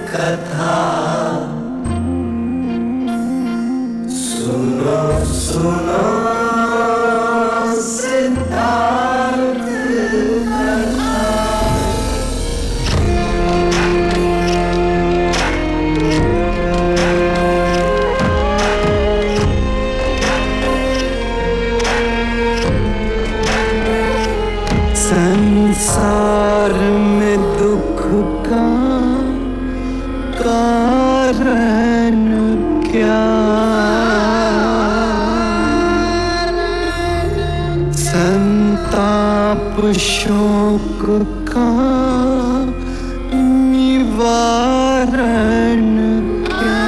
कथा सुनो सुनो सिद्धार्थ कथा। संसार में दुख का कारण क्या, संताप शोक का निवारण क्या,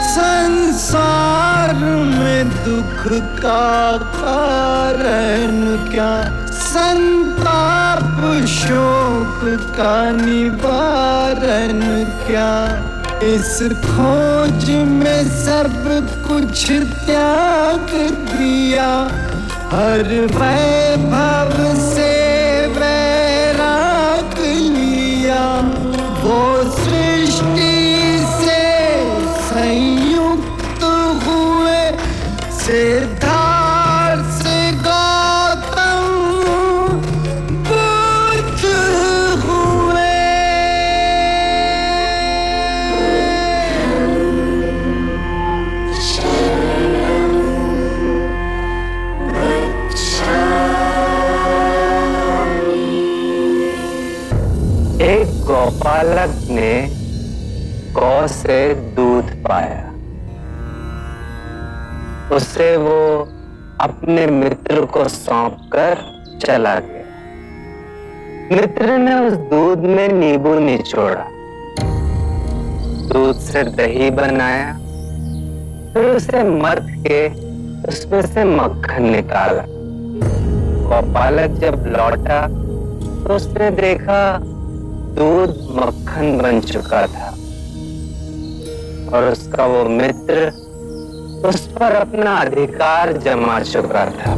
संसार में दुख का कारण क्या, संताप शोक का निवारण क्या। इस खोज में सब कुछ त्याग दिया, हर वैभव से वैराग लिया। वो सृष्टि से संयुक्त हुए, सिद्धार्थ से गौतम बुद्ध हुए। एक गौपालक ने गौ से दूध पाया। उसे वो अपने मित्र को सौंपकर चला गया। मित्र ने उस दूध में नींबू निचोड़ा, दूध से दही बनाया, फिर उसे मथ के उसमें से मक्खन निकाला। गौपालक जब लौटा तो उसने देखा दूध मक्खन बन चुका था और उसका वो मित्र उस पर अपना अधिकार जमा चुका था।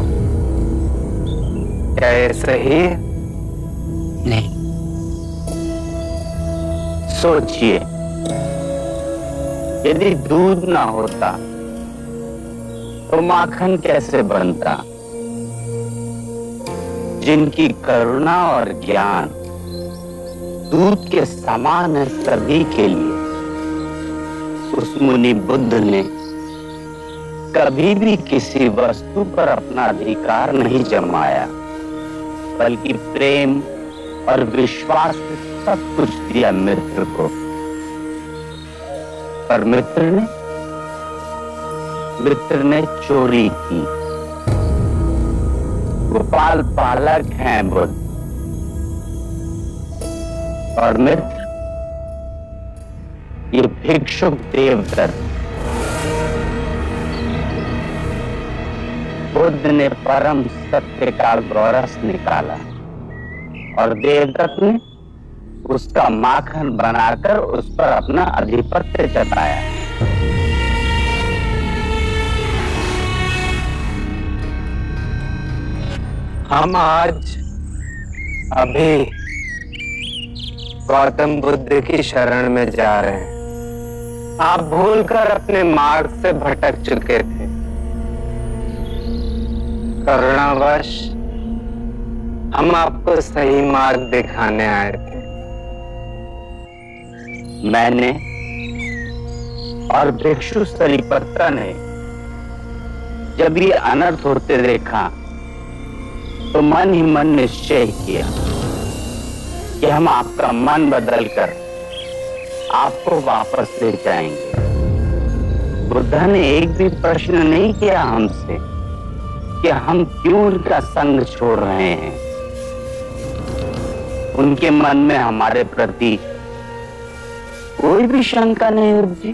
क्या ये सही है? नहीं। सोचिए, यदि दूध ना होता तो माखन कैसे बनता? जिनकी करुणा और ज्ञान दूध के समान है सभी के लिए, उस मुनि बुद्ध ने कभी भी किसी वस्तु पर अपना अधिकार नहीं जमाया, बल्कि प्रेम और विश्वास से सब कुछ दिया मित्र को। पर मित्र ने चोरी की। गोपाल पालक हैं बुद्ध, और मित्र ये भिक्षुक देवदत्त। बुद्ध ने परम सत्य का गौरस निकाला और देवदत्त ने उसका माखन बनाकर उस पर अपना आधिपत्य जताया। हम आज अभी गौतम बुद्ध की शरण में जा रहे हैं। आप भूलकर अपने मार्ग से भटक चुके थे। करुणावश हम आपको सही मार्ग दिखाने आए थे। मैंने और भिक्षु सरिपत्रा ने जब ये अनर्थ होते देखा तो मन ही मन निश्चय किया कि हम आपका मन बदलकर आपको वापस ले जाएंगे। बुद्ध ने एक भी प्रश्न नहीं किया हमसे कि हम क्यों उनका संग छोड़ रहे हैं। उनके मन में हमारे प्रति कोई भी शंका नहीं उपजी,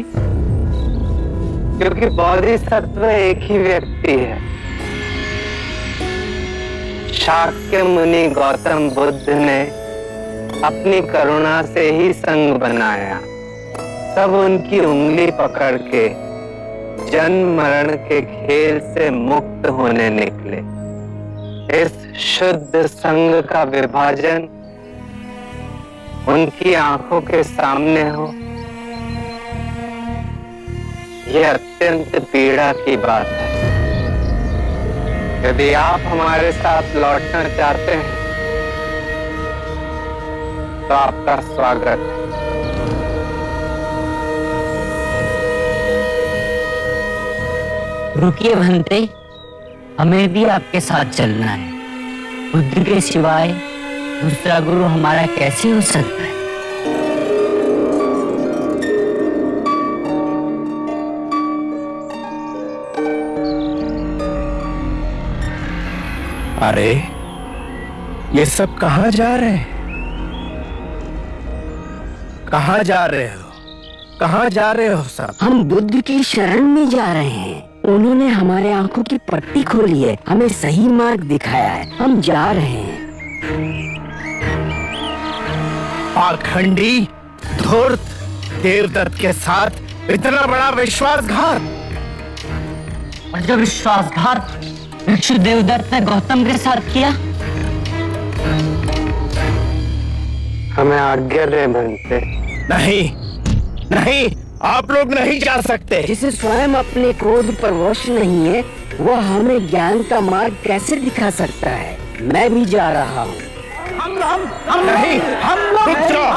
क्योंकि बोधिसत्व एक ही व्यक्ति है। शाक्य मुनि गौतम बुद्ध ने अपनी करुणा से ही संग बनाया। सब उनकी उंगली पकड़ के जन्म मरण के खेल से मुक्त होने निकले। इस शुद्ध संग का विभाजन उनकी आंखों के सामने हो, यह अत्यंत पीड़ा की बात है। यदि आप हमारे साथ लौटना चाहते हैं तो आपका स्वागत है। रुकिए भंते, हमें भी आपके साथ चलना है। बुद्ध के सिवाय दूसरा गुरु हमारा कैसे हो सकता है? अरे ये सब कहाँ जा रहे हैं? कहाँ जा रहे हो? कहाँ जा रहे हो सब? हम बुद्ध की शरण में जा रहे हैं। उन्होंने हमारे आंखों की पट्टी खोली है, हमें सही मार्ग दिखाया है। हम जा रहे हैं। पाखंडी, धूर्त, देवदत्त के साथ इतना बड़ा विश्वासघात। और जो विश्वासघात भिक्षु देवदत्त ने गौतम के साथ किया, हमें आज्ञा दे भंते। नहीं नहीं, आप लोग नहीं जा सकते। जिसे स्वयं अपने क्रोध पर वश नहीं है, वह हमें ज्ञान का मार्ग कैसे दिखा सकता है? मैं भी जा रहा हूँ। नहीं, रुक जाओ।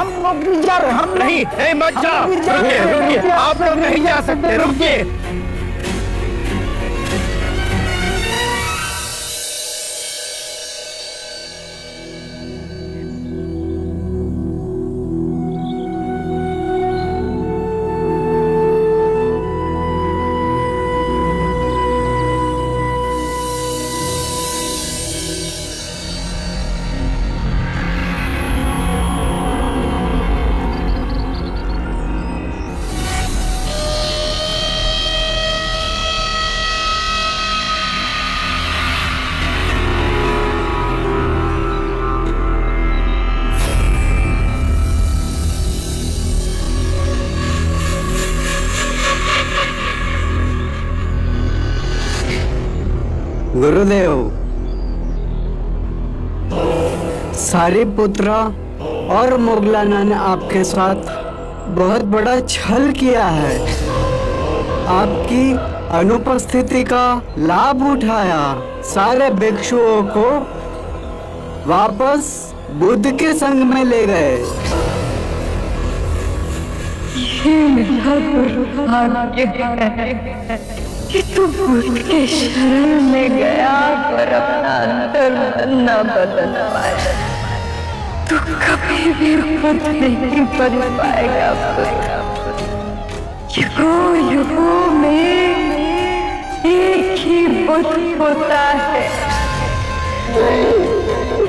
नहीं, मत जाओ। रुकिए, आप लोग नहीं जा सकते। रुकिए। गुरुदेव, सारिपुत्रा और मोगलाना ने आपके साथ बहुत बड़ा छल किया है। आपकी अनुपस्थिति का लाभ उठाया, सारे भिक्षुओं को वापस बुद्ध के संग में ले गए। कि तू बुद्ध के शरण में गया पर अपना अंतर न बदल पाया। तू कभी भी बुद्ध नहीं बन पाएगा। युगों युगों में एक ही बुद्ध होता है।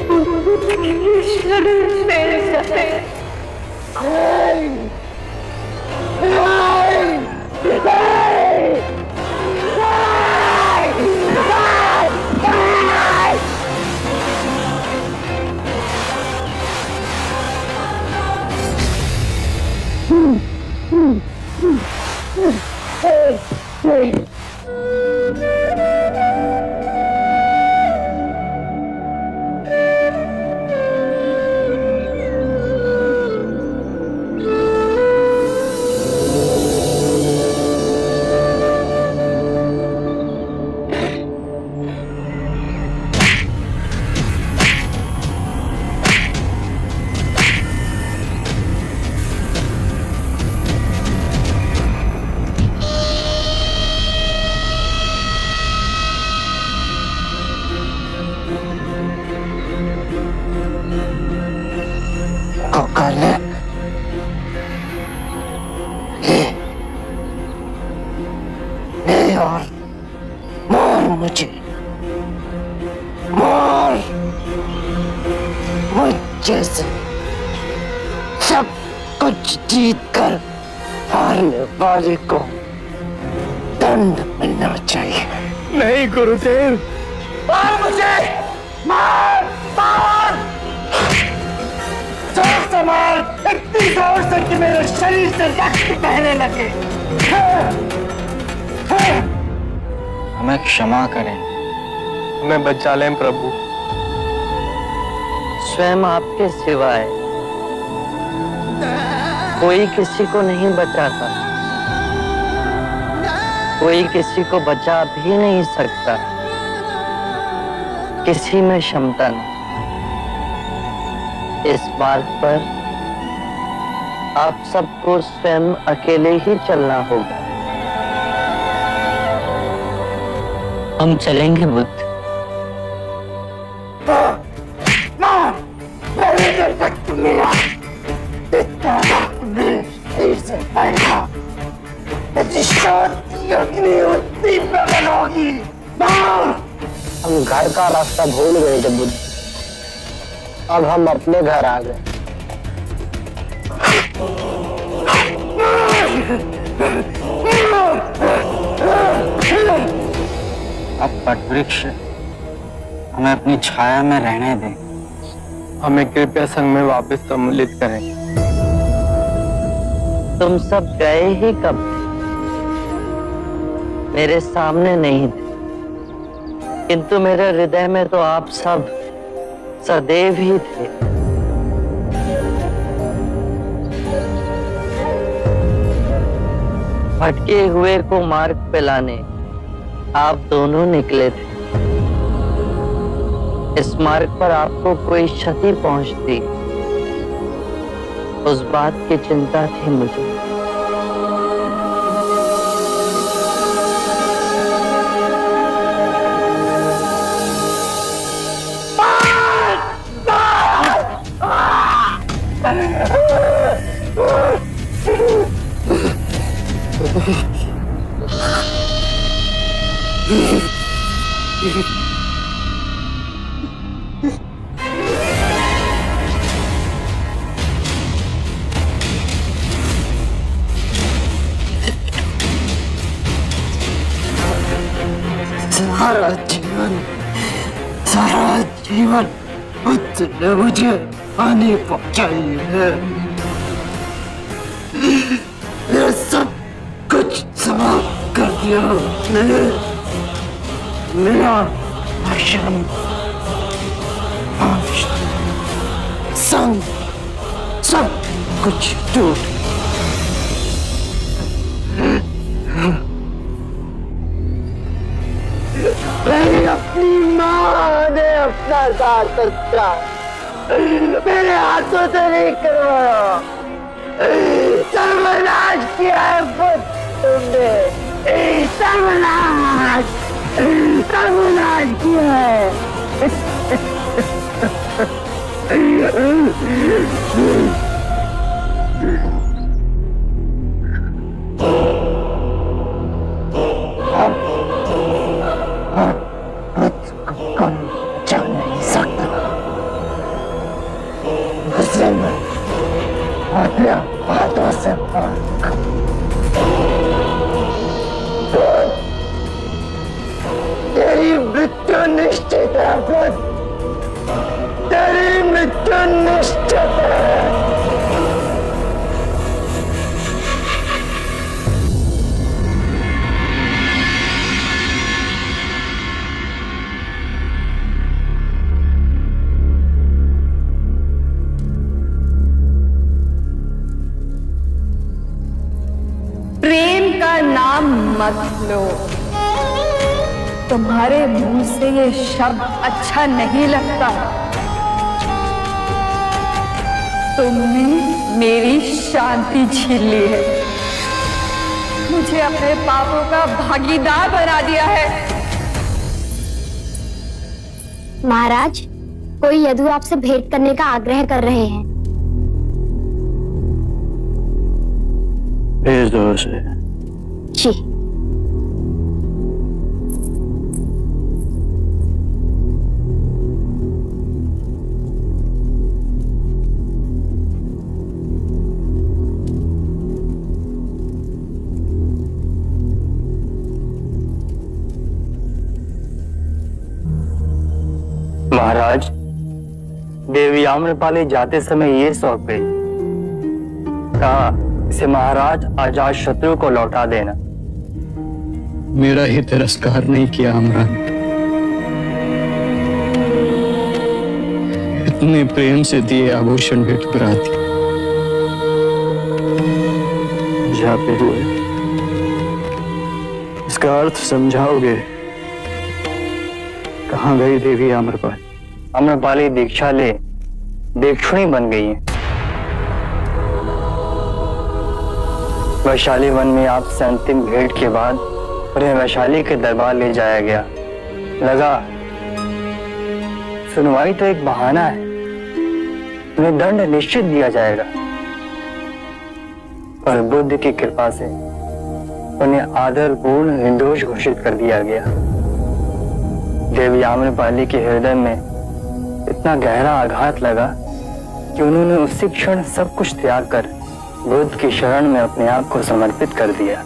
बुद्ध के शरण में जाए। और मार मुझे, मार मुझे से सब कुछ जीत कर हारने वाले को दंड मिलना चाहिए। नहीं गुरुदेव, मार मुझे, मार मार जोर से मार, इतनी जोर से कि मेरे शरीर से रक्त बहने लगे। हमें क्षमा करें, हमें बचा लें प्रभु। स्वयं आपके सिवाय कोई किसी को नहीं बचाता, कोई किसी को बचा भी नहीं सकता, किसी में क्षमता नहीं। इस मार्ग पर आप सबको स्वयं अकेले ही चलना होगा। हम चलेंगे बुद्ध। हम घर का रास्ता भूल गए थे बुद्ध, अब हम अपने घर आ गए। अब वटवृक्ष हमें अपनी छाया में रहने दें। हमें कृपया संग में वापस सम्मिलित करें। तुम सब गए ही कब थे? मेरे सामने नहीं थे, किंतु मेरे हृदय में तो आप सब सदैव ही थे। भटके हुए को मार्ग पे लाने आप दोनों निकले थे। इस मार्ग पर आपको कोई क्षति पहुंचती, उस बात की चिंता थी मुझे। सारा जीवन बुद्ध ने मुझे हानि पहुंचाई है। ये सब कुछ समाप्त कर दिया उसने। मेरा आश्रम संग सब कुछ टूट। मेरी अपनी माँ ने अपना साथ मेरे हाथों से नहीं करवाया। सर्वनाश किया है बुद्ध तुमने, सर्वनाश किया है। हाथों से तेरी मृत्यु निश्चित है बुद्ध, तेरी मृत्यु निश्चित है। प्रेम का नाम मत लो। तुम्हारे मुंह से ये शब्द अच्छा नहीं लगता। तुमने मेरी शांति छीन ली है, मुझे अपने पापों का भागीदार बना दिया है। महाराज, कोई यदु आपसे भेंट करने का आग्रह कर रहे हैं। भेज दो उसे। जी। महाराज, देवी आम्रपाली जाते समय ये सौंप गई, कहा इसे महाराज अजात शत्रु को लौटा देना। मेरा ही तिरस्कार नहीं किया अमरान। इतने प्रेम से दिए आभूषण भेंट करा दिए, समझाते हुए इसका अर्थ समझाओगे? कहाँ गई देवी आम्रपाली? आम्रपाली दीक्षा ले दीक्षुणी बन गई है। वैशाली वन में आपसे अंतिम भेंट के बाद उन्हें वैशाली के दरबार ले जाया गया। लगा सुनवाई तो एक बहाना है, उन्हें दंड निश्चित दिया जाएगा, पर बुद्ध की कृपा से उन्हें आदरपूर्ण निर्दोष घोषित कर दिया गया। देवी आम्रपाली के हृदय में इतना गहरा आघात लगा कि उन्होंने उसी क्षण सब कुछ त्याग कर बुद्ध की शरण में अपने आप को समर्पित कर दिया।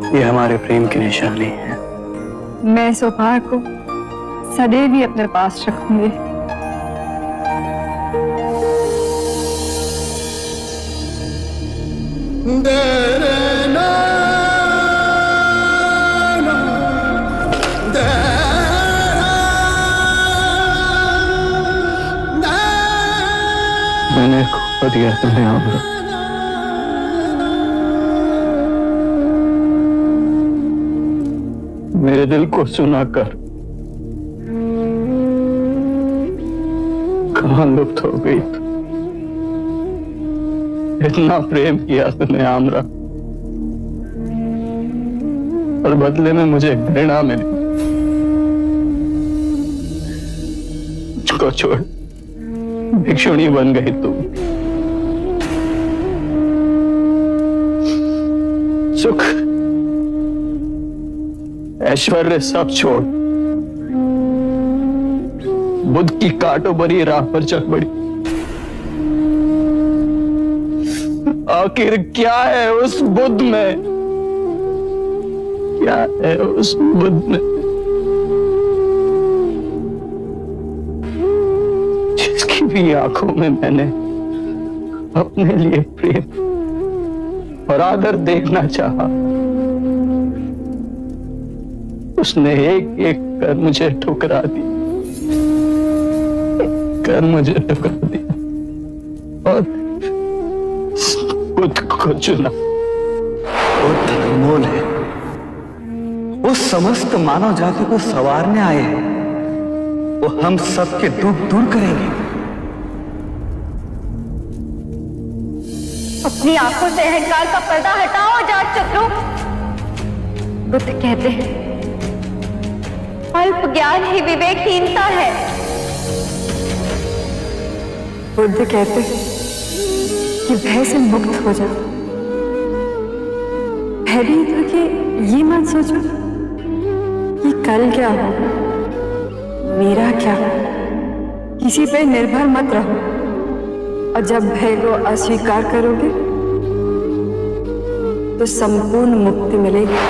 ये हमारे प्रेम की निशानी है। मैं इस उपहार को सदैव ही अपने पास रखूंगी। मैंने खो दिया तुम्हें आम्र, मेरे दिल को सुनाकर कहाँ लुप्त हो गई? इतना प्रेम किया तुमने आम्रा, और बदले में मुझे घृणा मिली। मुझको छोड़ भिक्षुणी बन गई तुम। सुख ऐश्वर्य सब छोड़ बुद्ध की कांटों भरी राह पर चल पड़ी। आखिर क्या है उस बुद्ध में? क्या है उस बुद्ध में जिसकी भी आंखों में मैंने अपने लिए प्रेम और आदर देखना चाहा? उसने एक एक कर मुझे ठुकरा दी, और बुद्ध को चुना। बुद्ध अनमोल है, वो समस्त मानव जाति को संवारने आए हैं। वो हम सबके दुख दूर करेंगे। अपनी आंखों से अहंकार का पर्दा हटाओ जाट शत्रु। बुद्ध कहते हैं अल्प ज्ञान ही विवेकहीनता है। बुद्ध कहते हैं कि भय से मुक्त हो जाओ। भयभीत होके ये मत सोचो कि कल क्या हो, मेरा क्या हो। किसी पे निर्भर मत रहो, और जब भय को अस्वीकार करोगे तो संपूर्ण मुक्ति मिलेगी।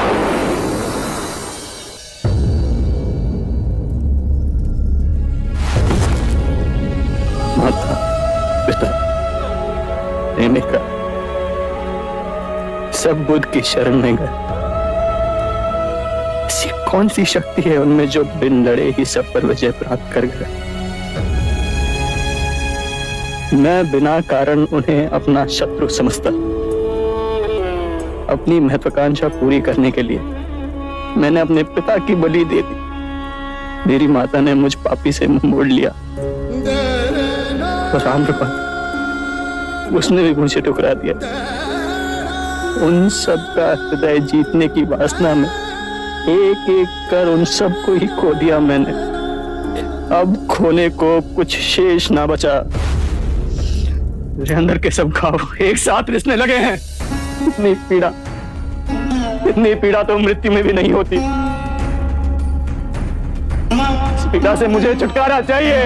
माता पिता प्रेमिका सब बुद्ध की शरण में गए। ऐसी कौन सी शक्ति है उनमें जो बिन लड़े ही सब पर विजय प्राप्त कर गए? मैं बिना कारण उन्हें अपना शत्रु समझता। अपनी महत्वाकांक्षा पूरी करने के लिए मैंने अपने पिता की बलि दे दी। मेरी माता ने मुझ पापी से मुंह मोड़ लिया, और आम्रपाली उसने भी मुझे ठुकरा दिया। उन सब का हृदय जीतने की वासना में एक एक कर उन सबको ही खो दिया मैंने। अब खोने को कुछ शेष ना बचा। मेरे अंदर के सब घाव एक साथ रिसने लगे हैं। इतनी पीड़ा तो मृत्यु में भी नहीं होती। इस पीड़ा से मुझे छुटकारा चाहिए,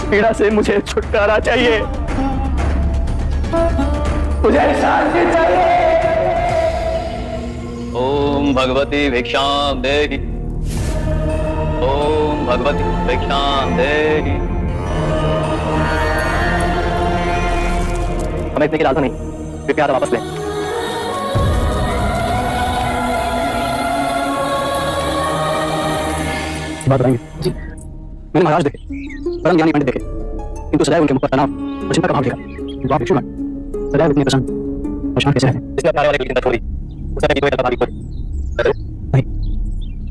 पीड़ा से मुझे छुटकारा चाहिए, मुझे शांति चाहिए। ओम भगवती भिक्षाम देहि, ओम भगवती भिक्षाम देहि। हमें इतने की राजधानी कृपया वापस लें। बात बताएंगे जी। मैंने महाराज देखे, परम ज्ञानी पंडित देखे, किंतु सदैव उनके मुख पर तनाव और चिंता का भाव देखा। किंतु आप भिक्षुगण सदैव इतने प्रसन्न और शांत कैसे रहते? इसलिए अपने आने वाले की चिंता छोड़ी, उसे भी कोई तकलीफ पड़ी नहीं।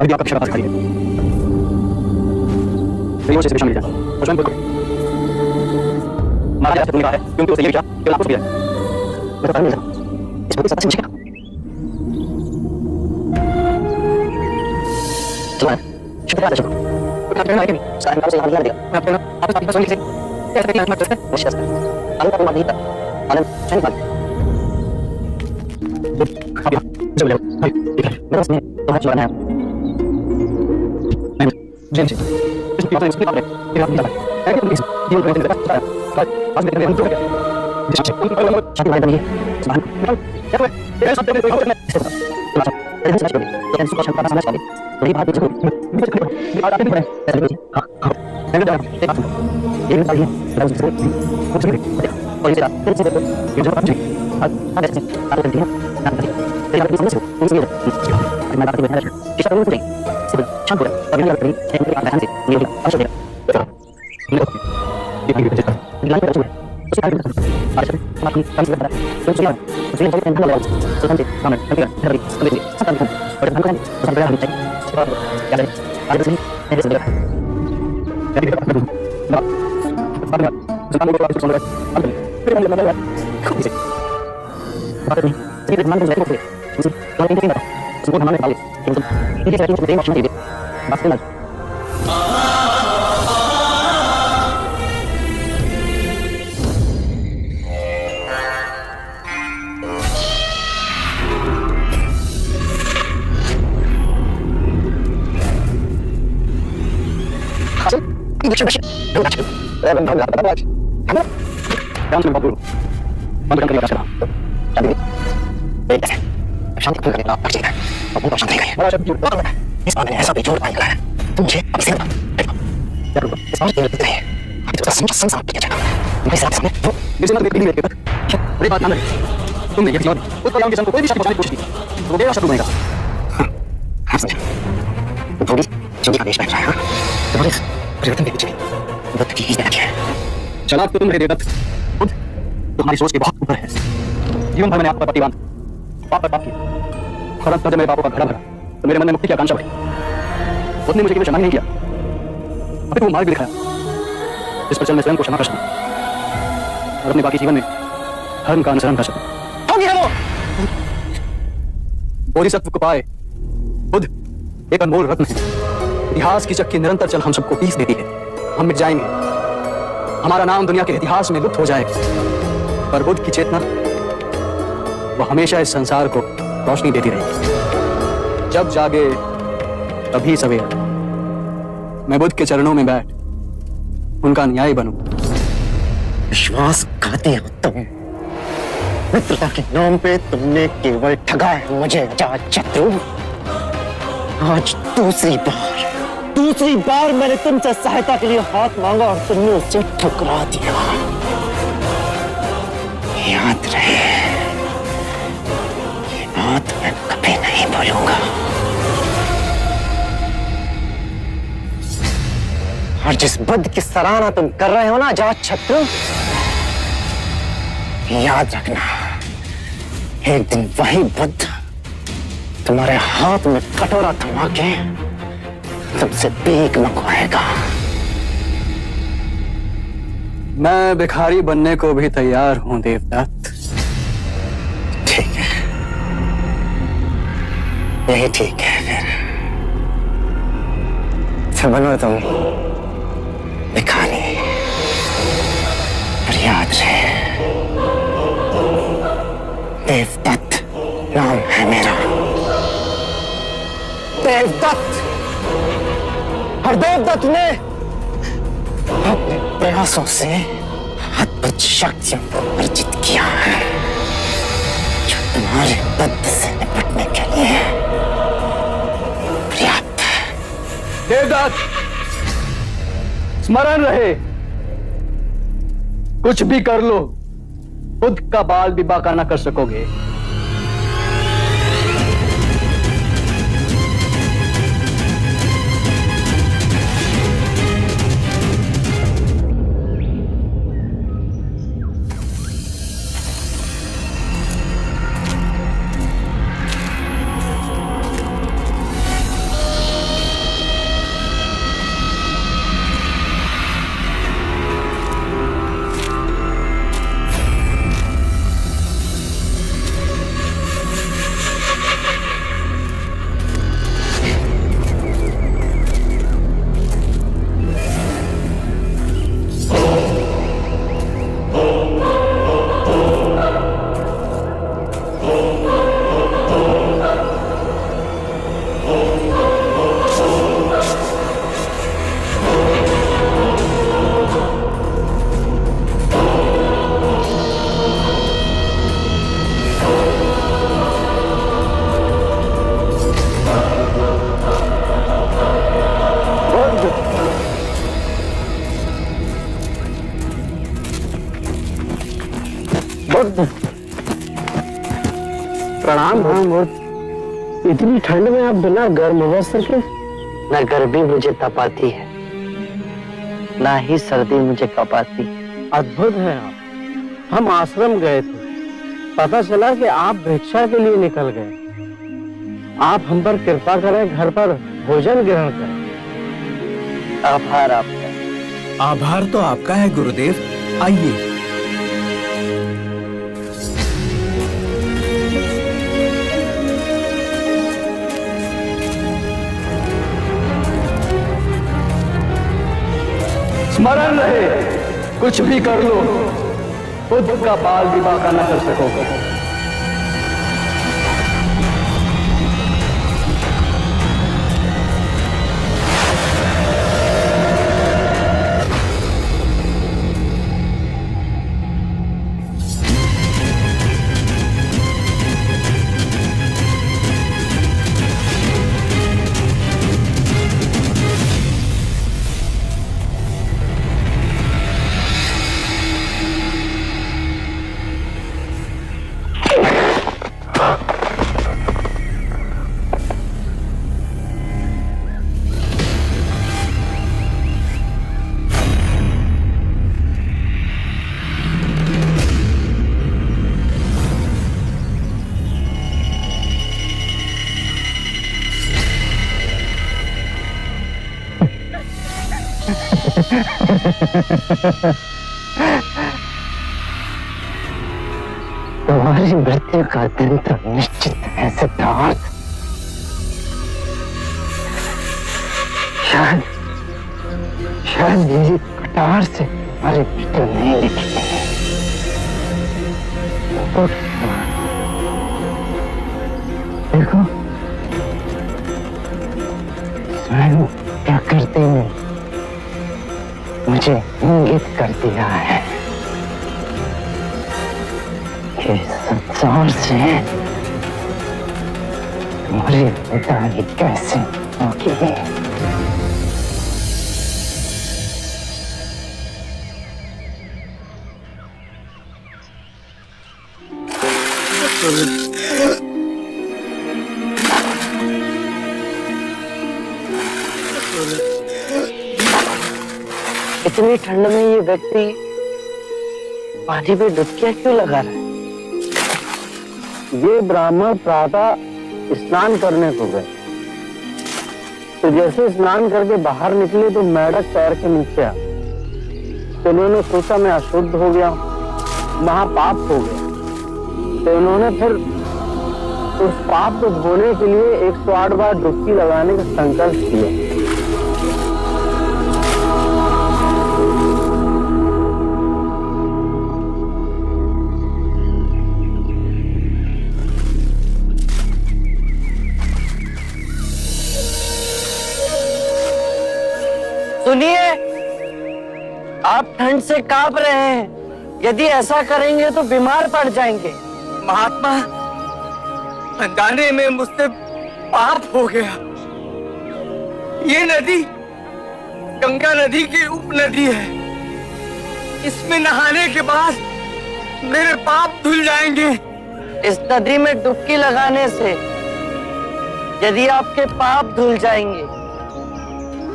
अभी आपका विषय खाली है, प्रेम से विषय मिल जाए और स्वयं बोलो महाराज तुमने कहा है क्योंकि उसे ये विचार केवल आपको दिया है। मैं तो मिल जाऊं इस बुद्धि सत्य मुझे चला शुक्रिया दर्शकों। आप कहना है कि सारे नाम से यहाँ दिया मैं आपको आपस बात सुन लीजिए कैसे देखना है करते हैं विशेष आनंद को माध्यम आनंद चैन बात आप जब ले हां ठीक है मेरे पास में तो है चलाना है मैं जी जी इस बात इसकी बात है ये आप नहीं है कि प्लीज जीवन में देखा आज देखने हम तो क्या शादी वाले बनिए सुभान क्या ये सब देखने कोई ऐसे समझ करोगे तो कैसे सुख शांति समझ पाओगे वही बात है ये बात आते हैं ऐसे लीजिए हां हां मैं जा रहा हूं एक बात सुनो ये भी चाहिए मैं उससे कुछ नहीं और इसे फिर से देखो ये जो बात है आज ऐसे आप करती हैं तेरी बात समझ लो इसलिए मैं बात करने लगा किस तरह से सिर्फ शांत हो और ये लग रही है मेरे आंखों से ये भी अच्छा देगा ये भी अच्छा है लाइन पर चलो उसे आगे बढ़ो आज हम अपनी काम से बता तो सुनिए बहुत ध्यान लगाओ तो हम से काम करते हैं हर एक सब काम और ध्यान करें तो सब हम चाहिए और क्या करें आज नहीं मेरे से देखा मैं भी कर दूंगा बाद में जब हम लोग सुन रहे हैं अंदर फिर हम लगा खुद से बात नहीं सिर्फ मान के बैठो उसे क्या नहीं करना उसको हमारे पाले किंतु ये सारी चीजें मशीन दे बस ना इस बात में ऐसा भी जोड़ पाएगा मुझे अब से इस बात के लिए तो संसार किया जाएगा मेरे साथ में जिसे मैं देखने लगे बड़ी बात ना तुमने ये और उस पर उनके संग को कोई भी शक बनाने की कोशिश की तो मेरा शत्रु बनेगा हां समझा थोड़ी चोरी का देश बैठ रहा है तो बस परिवर्तन के पीछे वक्त की ही है चला तो तुम रहे देवदत्त खुद तुम्हारी सोच के बहुत ऊपर है जीवन भर मैंने आपको पति बांध पाप पर पाप किया और अंत जब मेरे पापों का घड़ा भरा तो मेरे मन में मुक्ति की आकांक्षा बढ़ी उसने मुझे केवल क्षमा नहीं किया अभी वो मार्ग भी दिखाया जिस पर चल मैं स्वयं को क्षमा कर सकूं और अपने बाकी जीवन में धर्म का अनुसरण कर सकूं हो गया वो बोधिसत्व को पाए बुद्ध एक अनमोल रत्न है इतिहास की चक्की निरंतर चल हम सबको पीस देती है हम मिट जाएंगे हमारा नाम दुनिया के इतिहास में लुप्त हो जाएगा पर बुद्ध की चेतना वो हमेशा इस संसार को रोशनी देती रहेगी जब जागे तभी सवेरा मैं बुद्ध के चरणों में बैठ उनका अनुयायी बनूं विश्वास खाते हो तुम मित्रता के नाम पे तुमने केवल ठगा है मुझे अजात शत्रु आज दूसरी बार मैंने तुमसे सहायता के लिए हाथ मांगा और तुमने उसे ठुकरा दिया याद रहे ये बात मैं कभी नहीं भूलूंगा और जिस बुद्ध की सराहना तुम कर रहे हो ना अजात शत्रु याद रखना एक दिन वही बुद्ध तुम्हारे हाथ में कटोरा थमा के तुमसे भीख मंगवाएगा मैं भिखारी बनने को भी तैयार हूं देवदत्त ठीक है यही ठीक है फिर बनो तुम भिखारी पर याद रहे देवदत्त नाम है मेरा देवदत्त और और देवदत्त ने अपने प्रयासों से अद्भुत शक्तियों को अर्जित किया है जो तुम्हारे दत्त से निपटने के लिए पर्याप्त है। देवदत्त, स्मरण रहे, कुछ भी कर लो, खुद का बाल भी बांका ना कर सकोगे। प्रणाम। इतनी ठंड में आप बिना गर्म वस्त्र के? न गर्मी मुझे तपाती है, ना ही सर्दी मुझे कपाती। अद्भुत है आप। हम आश्रम गए थे, पता चला कि आप भिक्षा के लिए निकल गए। आप हम पर कृपा करें, घर पर भोजन ग्रहण करें। आभार आपका। आभार तो आपका है गुरुदेव, आइए। स्मरण रहे, कुछ भी कर लो, खुद का बाल भी बांका ना कर सकोगे। तुम्हारी मृत्यु का दिन तो निश्चित है सिद्धार्थ। शायद मेरी कटार से तुम्हारी मृत्यु नहीं लिखी है। तो देखो स्वयं क्या करते हैं, मुझे इंगित कर दिया है कि संसार से तुम्हारी विदाई कैसे होगी। इतनी ठंड में ये व्यक्ति पानी में डुबकियां क्यों लगा रहा है? ये ब्राह्मण प्रातः स्नान करने को गए, तो जैसे स्नान करके बाहर निकले तो मेढक पैर के नीचे आ, तो उन्होंने सोचा मैं अशुद्ध हो गया, महापाप हो गया। तो उन्होंने फिर उस पाप को धोने के लिए 108 बार डुबकी लगाने का संकल्प किया। सुनिए, आप ठंड से कांप रहे हैं। यदि ऐसा करेंगे तो बीमार पड़ जाएंगे। महात्मा, अनजाने में मुझसे पाप हो गया। ये नदी गंगा नदी की उपनदी है। इसमें नहाने के बाद मेरे पाप धुल जाएंगे। इस नदी में डुबकी लगाने से यदि आपके पाप धुल जाएंगे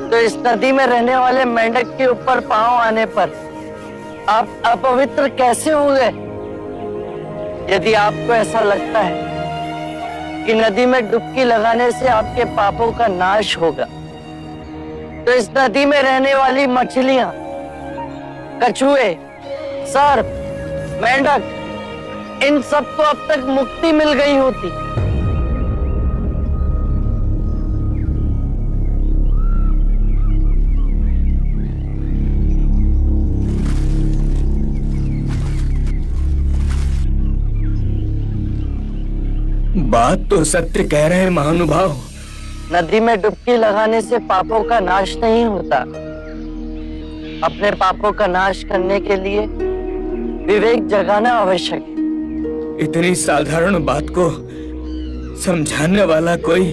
तो इस नदी में रहने वाले मेंढक के ऊपर पांव आने पर आप अपवित्र कैसे होंगे? यदि आपको ऐसा लगता है कि नदी में डुबकी लगाने से आपके पापों का नाश होगा तो इस नदी में रहने वाली मछलियां, कछुए, सर्प, मेंढक, इन सबको अब तक मुक्ति मिल गई होती। बात तो सत्य कह रहे हैं महानुभाव। नदी में डुबकी लगाने से पापों का नाश नहीं होता। अपने पापों का नाश करने के लिए विवेक जगाना आवश्यक है। इतनी साधारण बात को समझाने वाला कोई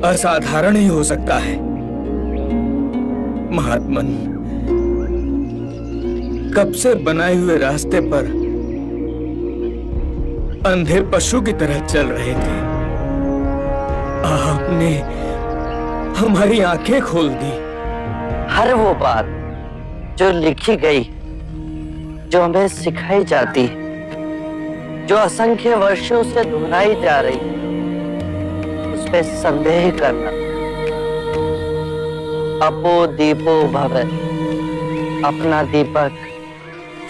असाधारण ही हो सकता है। महात्मन, कब से बनाए हुए रास्ते पर अंधे पशु की तरह चल रहे थे। आपने हमारी आंखें खोल दी। हर वो बात जो लिखी गई, जो हमें सिखाई जाती है, जो असंख्य वर्षों से दोहराई जा रही है, उसमें संदेह करना। अपो दीपो भव, अपना दीपक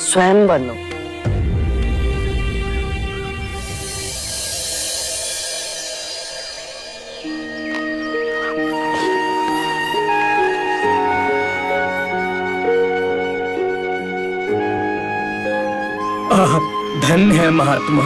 स्वयं बनो। धन्य है महात्मा।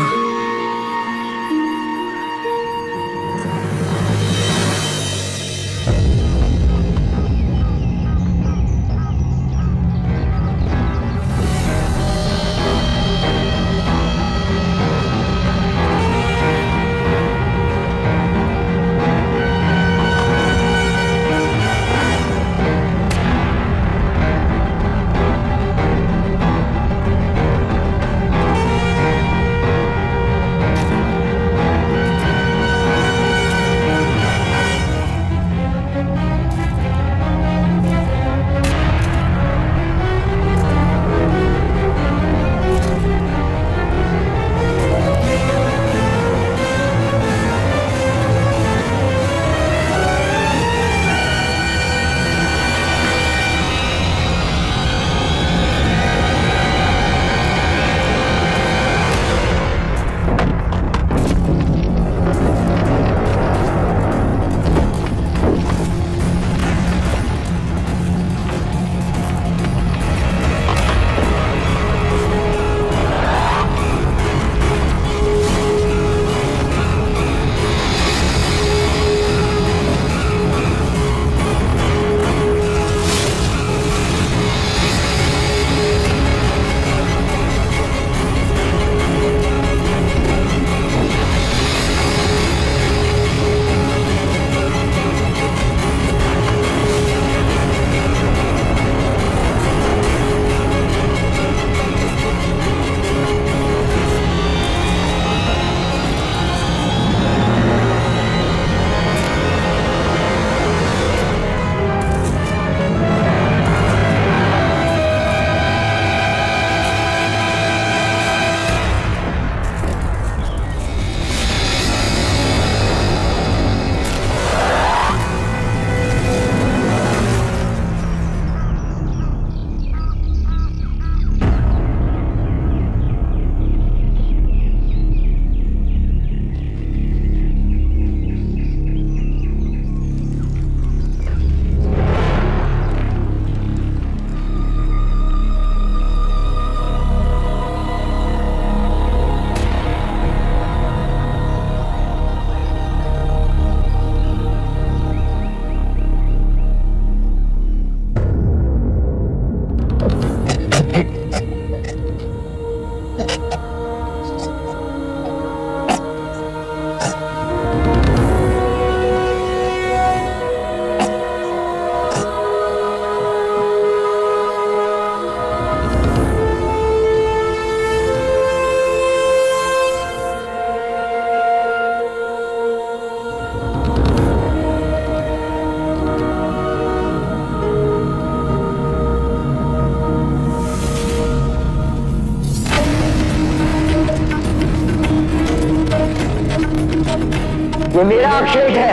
ये मेरा अक्षेत है।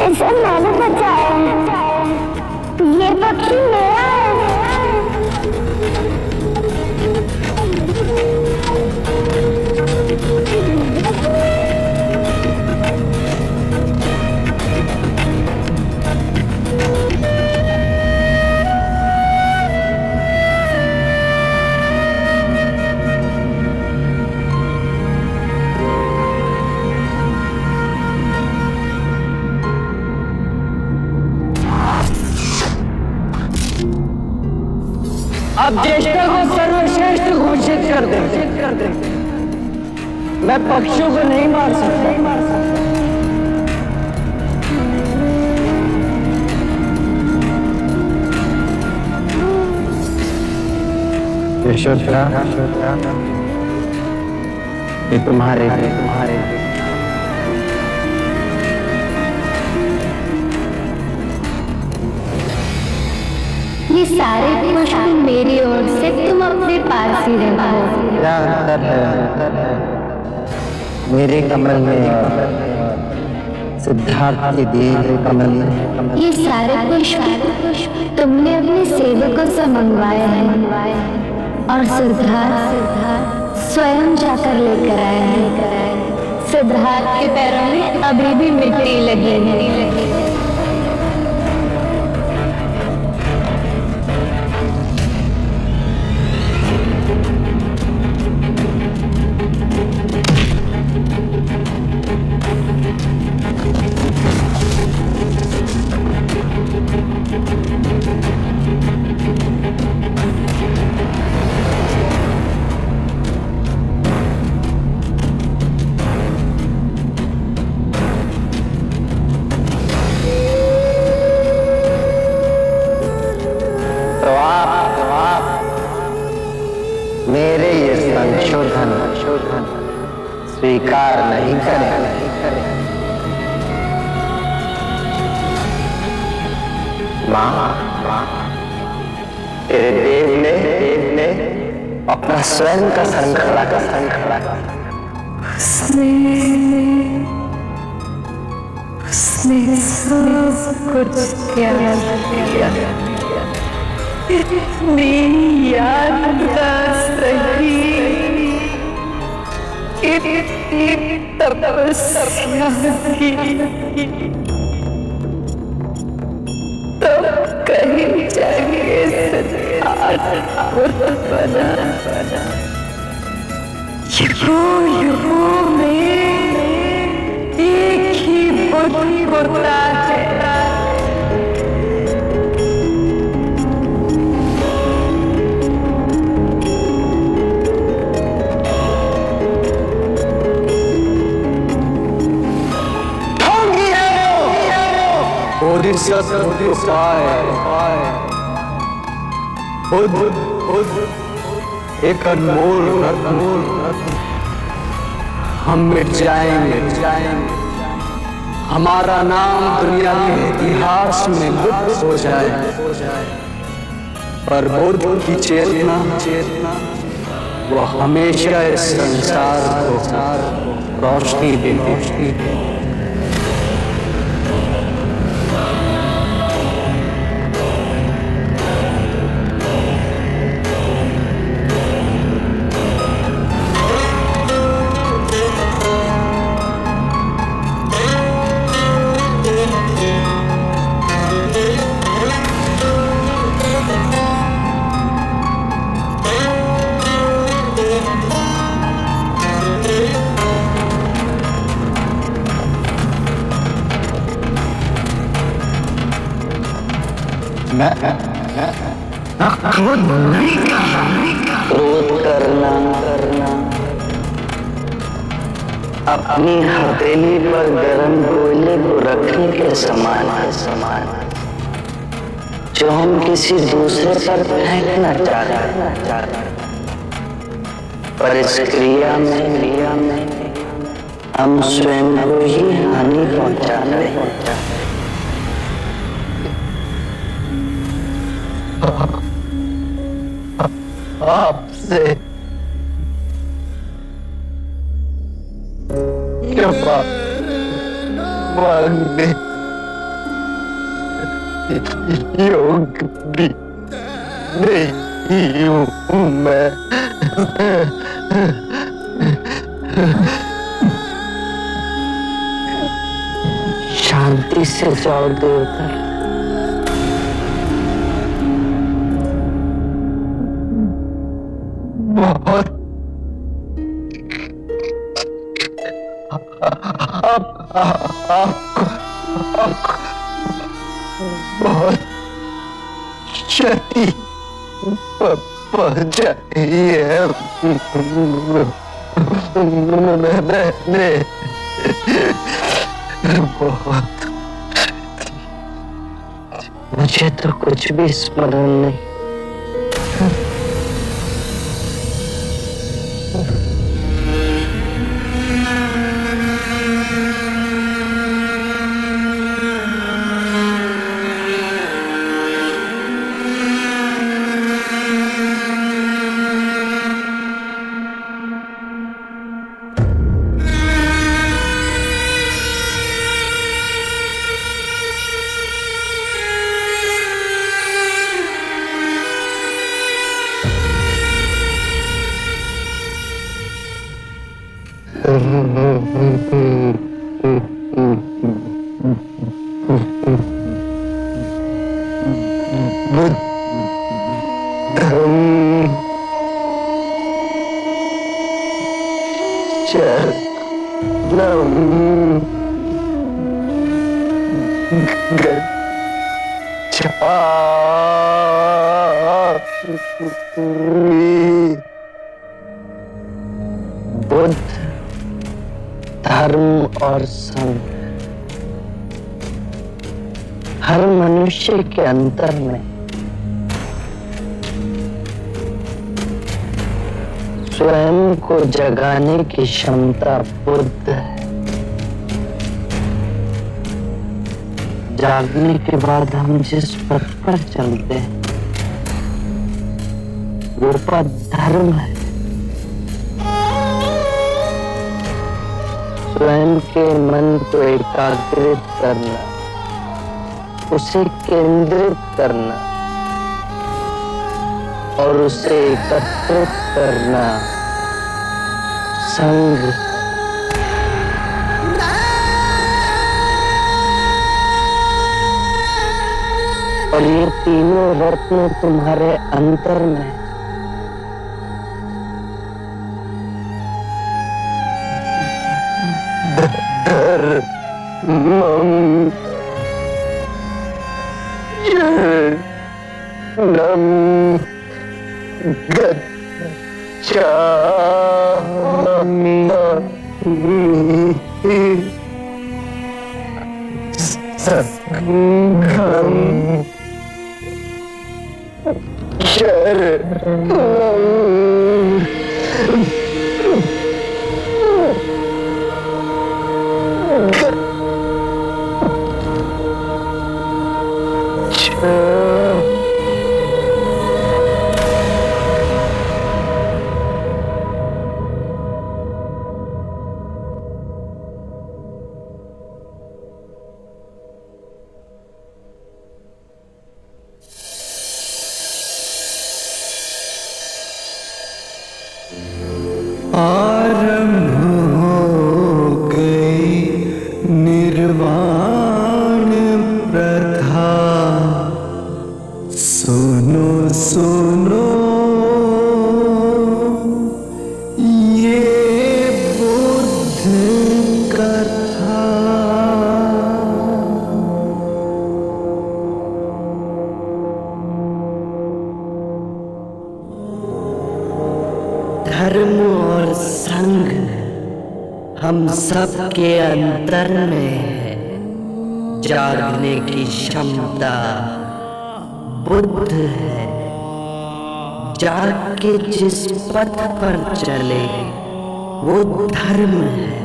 इसे मैंने बचाया है। ये पक्षी मेरा है। अब ज्येष्ठा को सर्वश्रेष्ठ घोषित कर दे। मैं पक्षियों को नहीं मार सकता। यशोधरा, ये तुम्हारे ये सारे पुष्प मेरी ओर से, तुम अपने पास ही रहो। क्या अंतर है मेरे कमल में सिद्धार्थ के दिए हुए कमल में? ये सारे पुष्प तुमने अपने सेवकों से मंगवाए हैं और सिद्धार्थ स्वयं जाकर लेकर आए हैं। सिद्धार्थ के पैरों में अभी भी मिट्टी लगी है। मेरे ये संशोधन स्वीकार नहीं करें। माँ, तेरे देव ने अपना स्वयं का संखड़ा उसने सब कुछ किया। इतनी यादता सही, इतनी तपस्या की, तब कहीं जाके सिद्धार्थ बना। युगों में एक ही बुद्धि होता है। एक अनमोल रत्न, हम मिट जाएंगे। हमारा नाम दुनिया के इतिहास में लुप्त हो जाए, पर बुद्ध की चेतना वो हमेशा इस संसार को रोशनी देती। क्रोध करना अपनी हथेली पर गर्म कोयले को रखने के समान है, जो हम किसी दूसरे पर फेंकना चाहते हैं, पर इस क्रिया में हम स्वयं को ही हानि पहुंचा रहे हैं। आपसे क्षमा मांगने योग्य भी नहीं हूं मैं। शांति से जाओ देवता। बहुत बहुत क्षति पहुंचाई है मैंने बहुत। मुझे तो कुछ भी स्मरण नहीं। बुद्ध, धर्म और संघ हर मनुष्य के अंतर में स्वयं को जगाने की क्षमता बुद्ध है। जागने के बाद हम जिस पथ पर चलते हैं वो पथ धर्म है। स्वयं के मन को एकाग्रित करना, उसे केंद्रित करना और उसे एकत्रित करना संघ। और ये तीनों रत्न तुम्हारे अंतर में। आरंभ हो गई निर्वाण प्रथा, सुनो सुनो ये बुद्ध कथा। धर्म और संघ हम सब के अंतर में है। जागने की क्षमता बुद्ध है। जाग के जिस पथ पर चले वो धर्म है।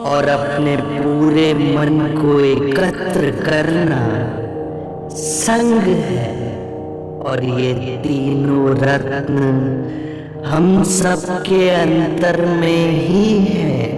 और अपने पूरे मन को एकत्र करना संघ है। और ये तीनों रत्न हम सब के अंतर में ही है।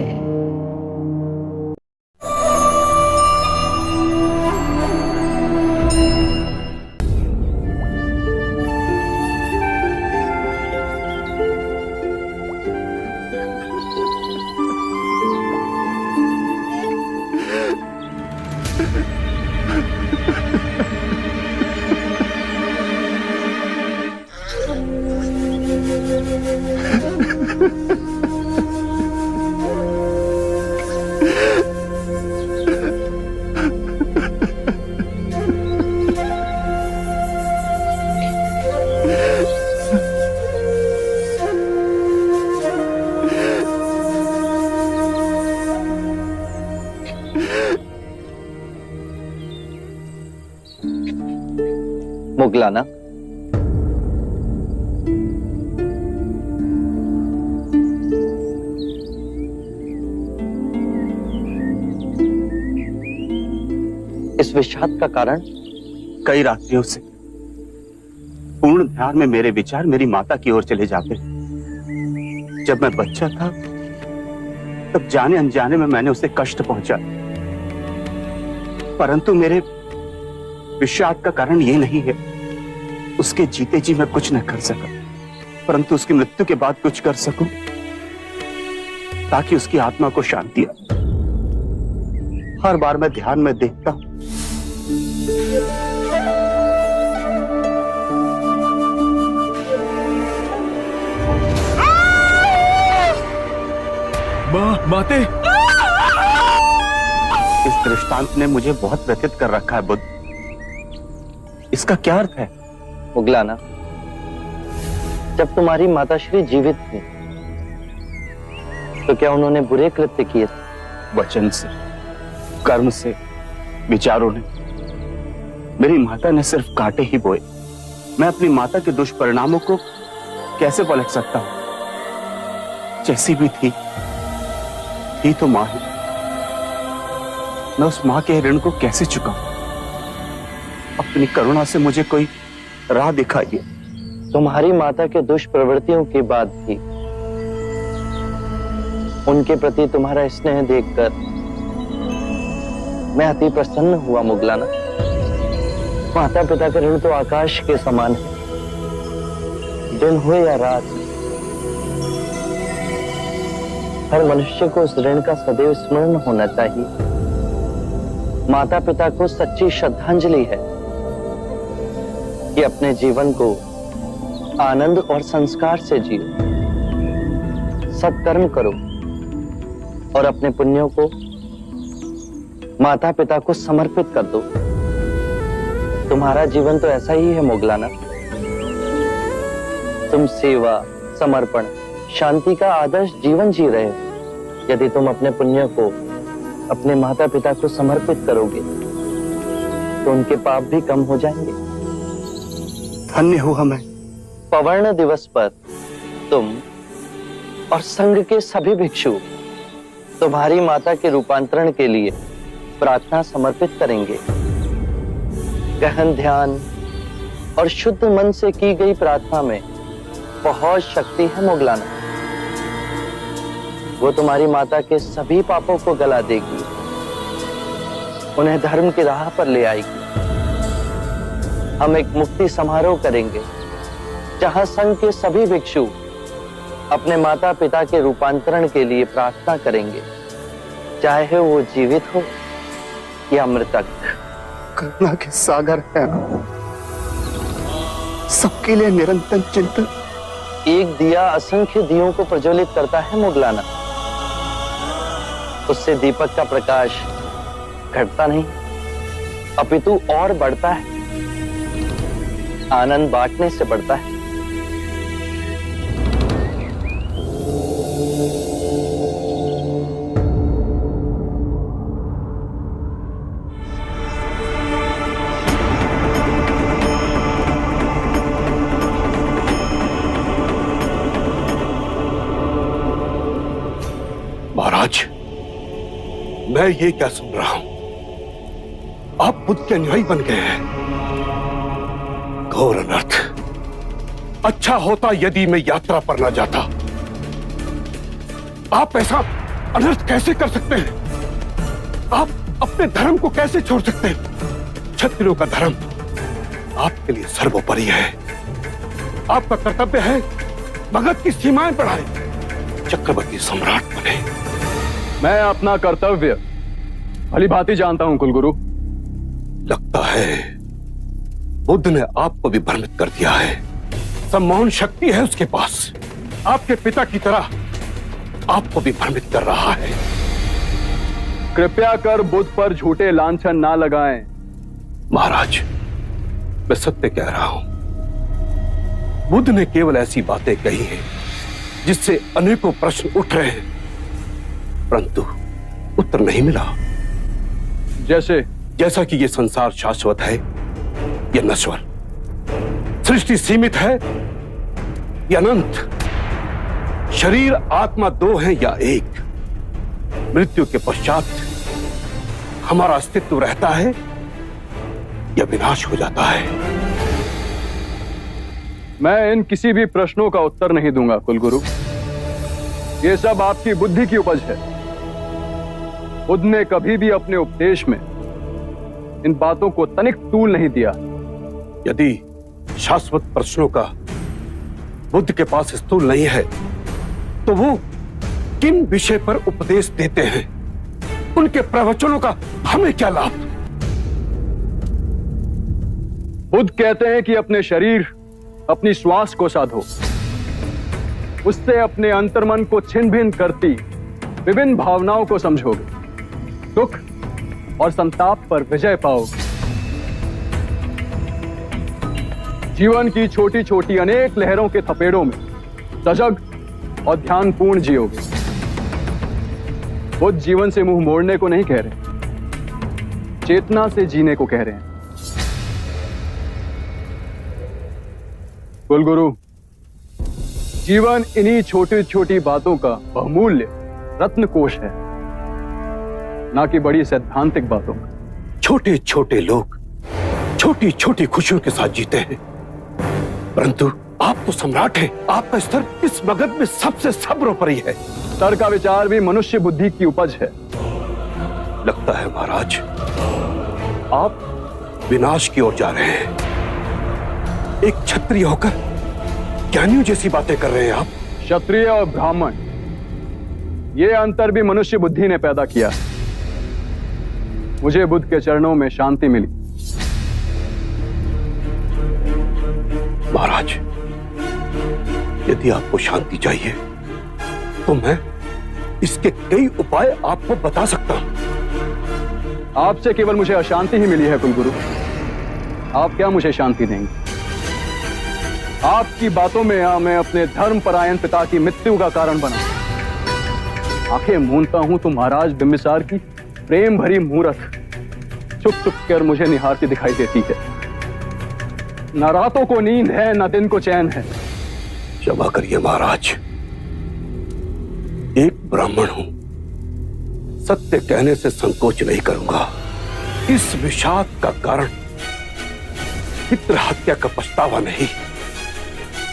मुगलाना, इस विषाद का कारण? कई रात्रियों से पूर्ण ध्यान में मेरे विचार मेरी माता की ओर चले जाते। जब मैं बच्चा था तब जाने अनजाने में मैंने उसे कष्ट पहुंचाया, परंतु मेरे विषाद का कारण यह नहीं है। उसके जीते जी मैं कुछ न कर सका, परंतु उसकी मृत्यु के बाद कुछ कर सकूं ताकि उसकी आत्मा को शांति आए। हर बार मैं ध्यान में देखता हूं माते, इस दृष्टांत ने मुझे बहुत व्यथित कर रखा है बुद्ध। इसका क्या अर्थ है? मुगलाना, जब तुम्हारी माताश्री जीवित थी तो क्या उन्होंने बुरे कृत्य किए थे? वचन से, कर्म से, विचारों ने। मेरी माता ने सिर्फ कांटे ही बोए। मैं अपनी माता के दुष्परिणामों को कैसे पलट सकता हूं? जैसी भी थी तो मां ही। मैं उस मां के ऋण को कैसे चुकाऊं? अपनी करुणा से मुझे कोई राह दिखाइए। तुम्हारी माता के दुष्प्रवृत्तियों के बाद भी उनके प्रति तुम्हारा स्नेह देखकर मैं अति प्रसन्न हुआ मुगलाना। माता पिता का ऋण तो आकाश के समान है, दिन हो या रात, हर मनुष्य को उस ऋण का सदैव स्मरण होना चाहिए। माता पिता को सच्ची श्रद्धांजलि है कि अपने जीवन को आनंद और संस्कार से जियो, सत्कर्म करो और अपने पुण्यों को माता पिता को समर्पित कर दो। तुम्हारा जीवन तो ऐसा ही है मुगलाना। तुम सेवा, समर्पण, शांति का आदर्श जीवन जी रहे हो। यदि तुम अपने पुण्यों को अपने माता पिता को समर्पित करोगे तो उनके पाप भी कम हो जाएंगे। धन्य हुआ मैं। पवर्ण दिवस पर तुम और संघ के सभी भिक्षु तुम्हारी माता के रूपांतरण के लिए प्रार्थना समर्पित करेंगे। गहन ध्यान और शुद्ध मन से की गई प्रार्थना में बहुत शक्ति है मुगलाना। वो तुम्हारी माता के सभी पापों को गला देगी, उन्हें धर्म की राह पर ले आएगी। हम एक मुक्ति समारोह करेंगे जहां संघ के सभी भिक्षु अपने माता पिता के रूपांतरण के लिए प्रार्थना करेंगे, चाहे वो जीवित हो या मृतक। करुणा के सागर है, सबके लिए निरंतर चिंतन। एक दिया असंख्य दियों को प्रज्वलित करता है मुगलाना। उससे दीपक का प्रकाश घटता नहीं अपितु और बढ़ता है। आनंद बांटने से बढ़ता है। महाराज, मैं ये क्या सुन रहा हूं? आप बुद्ध के अनुयायी बन गए हैं। घोर अनर्थ। अच्छा होता यदि मैं यात्रा पर न जाता। आप ऐसा अनर्थ कैसे कर सकते हैं? आप अपने धर्म को कैसे छोड़ सकते हैं? क्षत्रियों का धर्म आपके लिए सर्वोपरि है। आपका कर्तव्य है भगत की सीमाएं बढ़ाएं, चक्रवर्ती सम्राट बने। मैं अपना कर्तव्य भली भांति जानता हूं कुलगुरु। लगता है बुद्ध ने आपको भी भ्रमित कर दिया है। सम्मोहन शक्ति है उसके पास। आपके पिता की तरह आपको भी भ्रमित कर रहा है। कृपया कर बुद्ध पर झूठे लांछन ना लगाएं। महाराज, मैं सत्य कह रहा हूं। बुद्ध ने केवल ऐसी बातें कही हैं जिससे अनेकों प्रश्न उठ रहे हैं, परंतु उत्तर नहीं मिला। जैसा कि ये संसार शाश्वत है या नश्वर, सृष्टि सीमित है या अनंत? शरीर आत्मा दो है या एक? मृत्यु के पश्चात हमारा अस्तित्व रहता है या विनाश हो जाता है? मैं इन किसी भी प्रश्नों का उत्तर नहीं दूंगा कुलगुरु। ये सब आपकी बुद्धि की उपज है। बुद्ध ने कभी भी अपने उपदेश में इन बातों को तनिक तूल नहीं दिया। यदि शाश्वत प्रश्नों का बुद्ध के पास स्थूल नहीं है तो वो किन विषय पर उपदेश देते हैं? उनके प्रवचनों का हमें क्या लाभ? बुद्ध कहते हैं कि अपने शरीर, अपनी श्वास को साधो, उससे अपने अंतर्मन को छिन्न भिन्न करती विभिन्न भावनाओं को समझोगे, दुख और संताप पर विजय पाओगे। जीवन की छोटी छोटी अनेक लहरों के थपेड़ों में सजग और ध्यानपूर्ण जियोगे। बुद्ध जीवन से मुंह मोड़ने को नहीं कह रहे, चेतना से जीने को कह रहे हैं। कुलगुरु, जीवन इन्हीं छोटी छोटी बातों का बहुमूल्य रत्नकोश है, ना कि बड़ी सैद्धांतिक बातों का। छोटे छोटे लोग छोटी छोटी खुशियों के साथ जीते हैं, परंतु आप तो सम्राट हैं। आपका स्तर इस मगध में सबसे सर्वोपरि है। स्तर का विचार भी मनुष्य बुद्धि की उपज है। लगता है महाराज आप विनाश की ओर जा रहे हैं। एक क्षत्रिय होकर ज्ञानियों जैसी बातें कर रहे हैं आप। क्षत्रिय और ब्राह्मण, ये अंतर भी मनुष्य बुद्धि ने पैदा किया। मुझे बुद्ध के चरणों में शांति मिली। महाराज, यदि आपको शांति चाहिए तो मैं इसके कई उपाय आपको बता सकता हूं। आपसे केवल मुझे अशांति ही मिली है कुलगुरु। आप क्या मुझे शांति देंगे? आपकी बातों में मैं अपने धर्मपरायण पिता की मृत्यु का कारण बना। आंखें मूंदता हूं तो महाराज बिंबिसार की प्रेम भरी मूरत चुप चुप कर मुझे निहारती दिखाई देती है। न रातों को नींद है, न दिन को चैन है। क्षमा करिए महाराज, एक ब्राह्मण हूं, सत्य कहने से संकोच नहीं करूंगा। इस विषाद का कारण पितृ हत्या का पछतावा नहीं,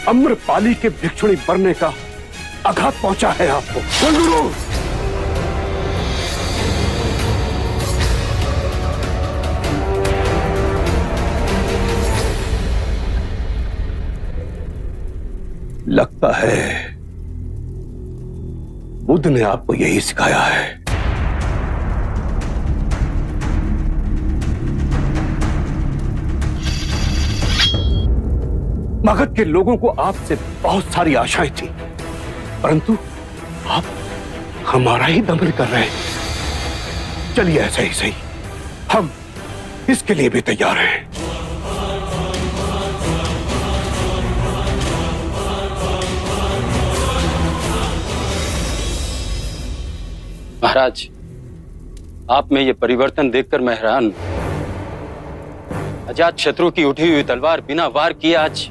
अम्रपाली के भिक्षुणी बनने का आघात पहुंचा है आपको। कुलगुरु, लगता है बुद्ध ने आपको यही सिखाया है। मगध के लोगों को आपसे बहुत सारी आशाएं थी, परंतु आप हमारा ही दमन कर रहे हैं। चलिए ऐसा ही सही, हम इसके लिए भी तैयार हैं। महाराज, आप में ये परिवर्तन देखकर मैं हैरान हूं। अजात शत्रु की उठी हुई तलवार बिना वार किए आज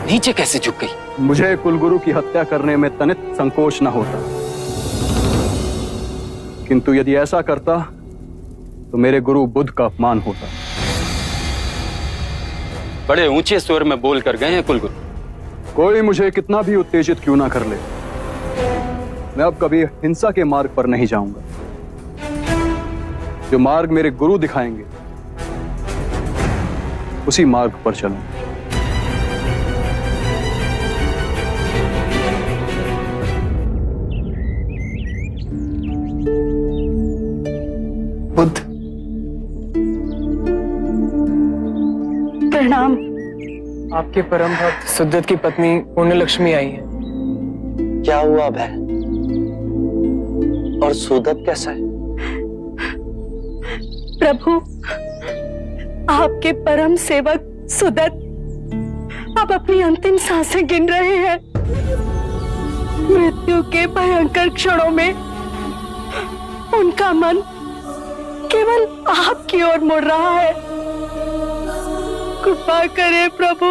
नीचे कैसे झुक गई? मुझे कुलगुरु की हत्या करने में तनिक संकोच न होता, किंतु यदि ऐसा करता तो मेरे गुरु बुद्ध का अपमान होता। बड़े ऊंचे स्वर में बोल कर गए हैं कुलगुरु। कोई मुझे कितना भी उत्तेजित क्यों ना कर ले, मैं अब कभी हिंसा के मार्ग पर नहीं जाऊंगा। जो मार्ग मेरे गुरु दिखाएंगे उसी मार्ग पर चलूंगा। बुद्ध, प्रणाम। आपके परम भक्त सुदत की पत्नी पुण्यलक्ष्मी आई है। क्या हुआ भय? और सुदत कैसा है? प्रभु, आपके परम सेवक सुदत अब अपनी अंतिम सांसें गिन रहे हैं। मृत्यु के भयंकर क्षणों में उनका मन केवल आपकी ओर मुड़ रहा है। कृपा करें प्रभु,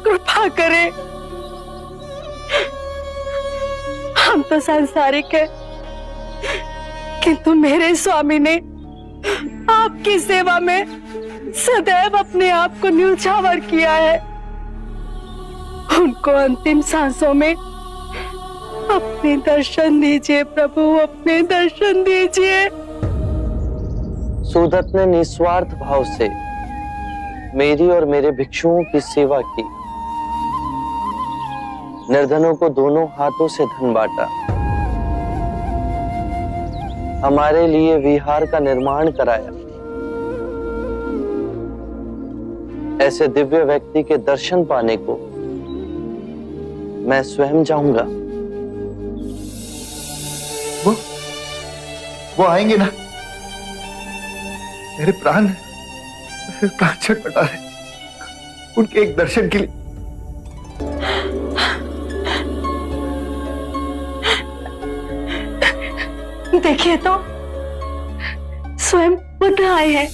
कृपा करें। हम तो सांसारिक है, किंतु मेरे स्वामी ने आपकी सेवा में सदैव अपने आप को न्यौछावर किया है। उनको अंतिम सांसों में अपने दर्शन दीजिए प्रभु, अपने दर्शन दीजिए। सुदत्त ने निस्वार्थ भाव से मेरी और मेरे भिक्षुओं की सेवा की। निर्धनों को दोनों हाथों से धन बांटा, हमारे लिए विहार का निर्माण कराया। ऐसे दिव्य व्यक्ति के दर्शन पाने को मैं स्वयं जाऊंगा। वो आएंगे ना? मेरे प्राण छटपटा रहे उनके एक दर्शन के लिए। देखिए तो स्वयं बुद्ध आए हैं।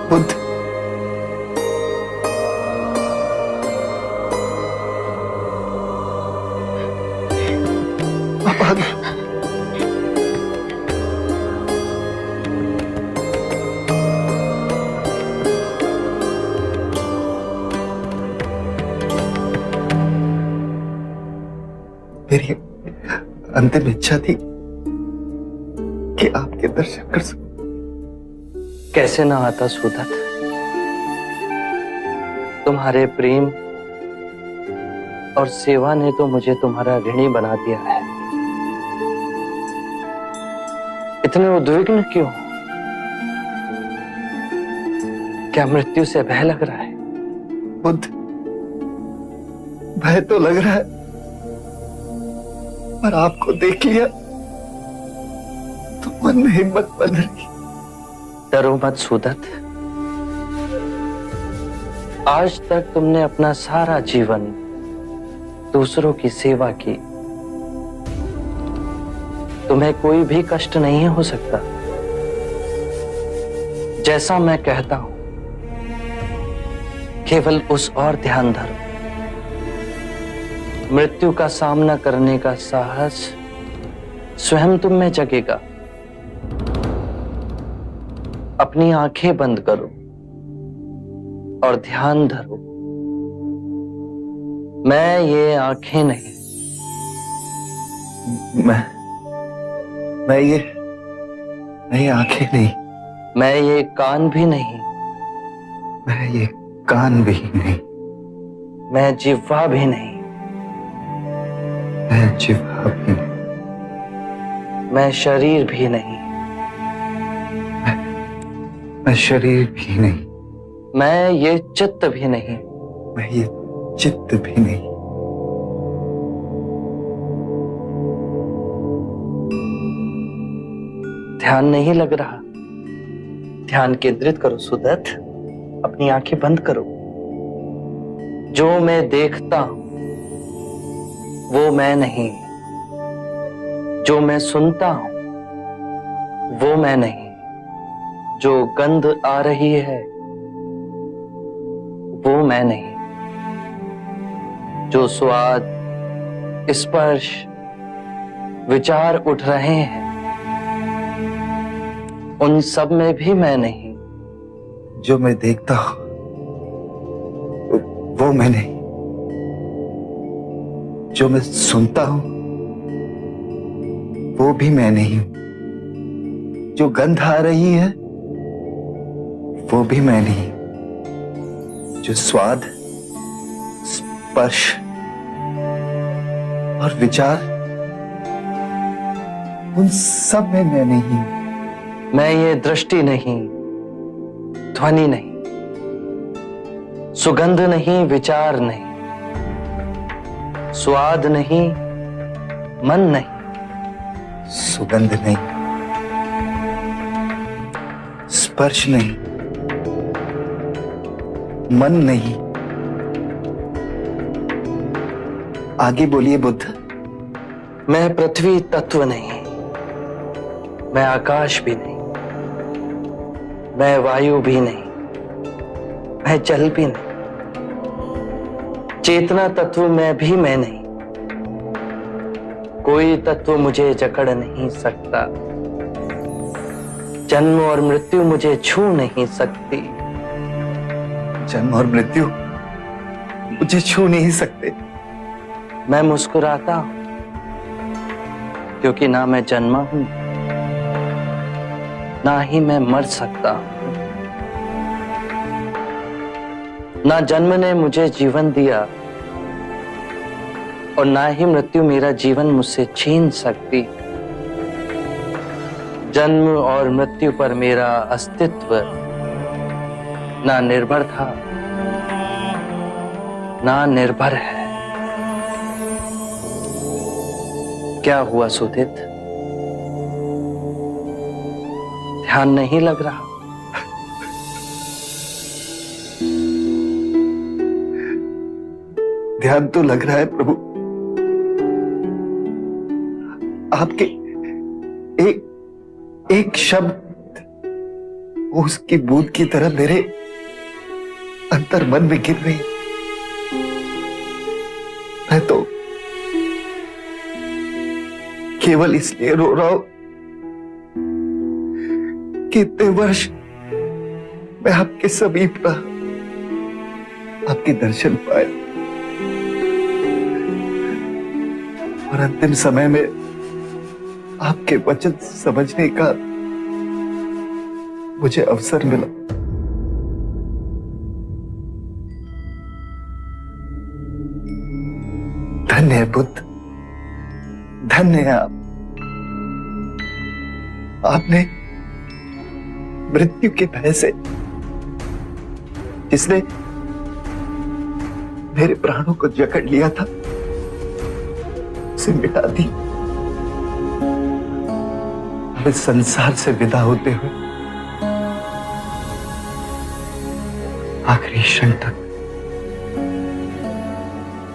बुद्ध? मेरी अंतिम इच्छा थी कि आपके दर्शन कर सकूं। कैसे ना आता सुदत्त, तुम्हारे प्रेम और सेवा ने तो मुझे तुम्हारा ऋणी बना दिया है। इतने उद्विग्न क्यों? क्या मृत्यु से भय लग रहा है? बुद्ध, भय तो लग रहा है, पर आपको देख लिया तो मन में हिम्मत बन रही। डरो मत सुदत्त, आज तक तुमने अपना सारा जीवन दूसरों की सेवा की, तुम्हें कोई भी कष्ट नहीं हो सकता। जैसा मैं कहता हूं केवल उस और ध्यान धरो। मृत्यु का सामना करने का साहस स्वयं तुम में जगेगा। अपनी आंखें बंद करो और ध्यान धरो। मैं ये आंखें नहीं, मैं ये आंखें नहीं, मैं ये कान भी नहीं, मैं ये कान भी नहीं, मैं जिह्वा भी नहीं, मैं जिह्वा भी नहीं, मैं शरीर भी नहीं, मैं शरीर भी नहीं, मैं ये चित्त भी नहीं, मैं ये चित्त भी नहीं। ध्यान नहीं लग रहा? ध्यान केंद्रित करो सुदत्त, अपनी आंखें बंद करो। जो मैं देखता हूं वो मैं नहीं, जो मैं सुनता हूं वो मैं नहीं, जो गंध आ रही है वो मैं नहीं, जो स्वाद, स्पर्श, विचार उठ रहे हैं उन सब में भी मैं नहीं। जो मैं देखता हूं वो मैं नहीं, जो मैं सुनता हूं वो भी मैं नहीं, जो गंध आ रही है वो भी मैं नहीं, जो स्वाद, स्पर्श और विचार उन सब में मैं नहीं। मैं ये दृष्टि नहीं, ध्वनि नहीं, सुगंध नहीं, विचार नहीं, स्वाद नहीं, मन नहीं, सुगंध नहीं, स्पर्श नहीं, मन नहीं। आगे बोलिए बुद्ध। मैं पृथ्वी तत्व नहीं, मैं आकाश भी नहीं, मैं वायु भी नहीं, मैं जल भी नहीं, चेतना तत्व में भी मैं नहीं, कोई तत्व मुझे जकड़ नहीं सकता, जन्म और मृत्यु मुझे छू नहीं सकती। जन्म और मृत्यु मुझे छू नहीं सकते। मैं मुस्कुराता हूं क्योंकि ना मैं जन्मा हूं, ना ही मैं मर सकता हूं। ना जन्म ने मुझे जीवन दिया और ना ही मृत्यु मेरा जीवन मुझसे छीन सकती। जन्म और मृत्यु पर मेरा अस्तित्व ना निर्भर था, ना निर्भर है। क्या हुआ सुदित? ध्यान नहीं लग रहा? ध्यान तो लग रहा है प्रभु। आपके एक शब्द उसकी बूंद की तरह मेरे अंतर मन में गिर रही। मैं तो केवल इसलिए रो रहा हूं कि इतने वर्ष मैं आपके समीप रहा, आपके दर्शन पाए और अंतिम समय में आपके वचन समझने का मुझे अवसर मिला। धन्य है बुद्ध, धन्य है आप। आपने मृत्यु के भय से, जिसने मेरे प्राणों को जकड़ लिया था, उसे मिटा दी। अब इस संसार से विदा होते हुए आखिरी क्षण तक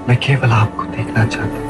मैं केवल आपको देखना चाहता हूं।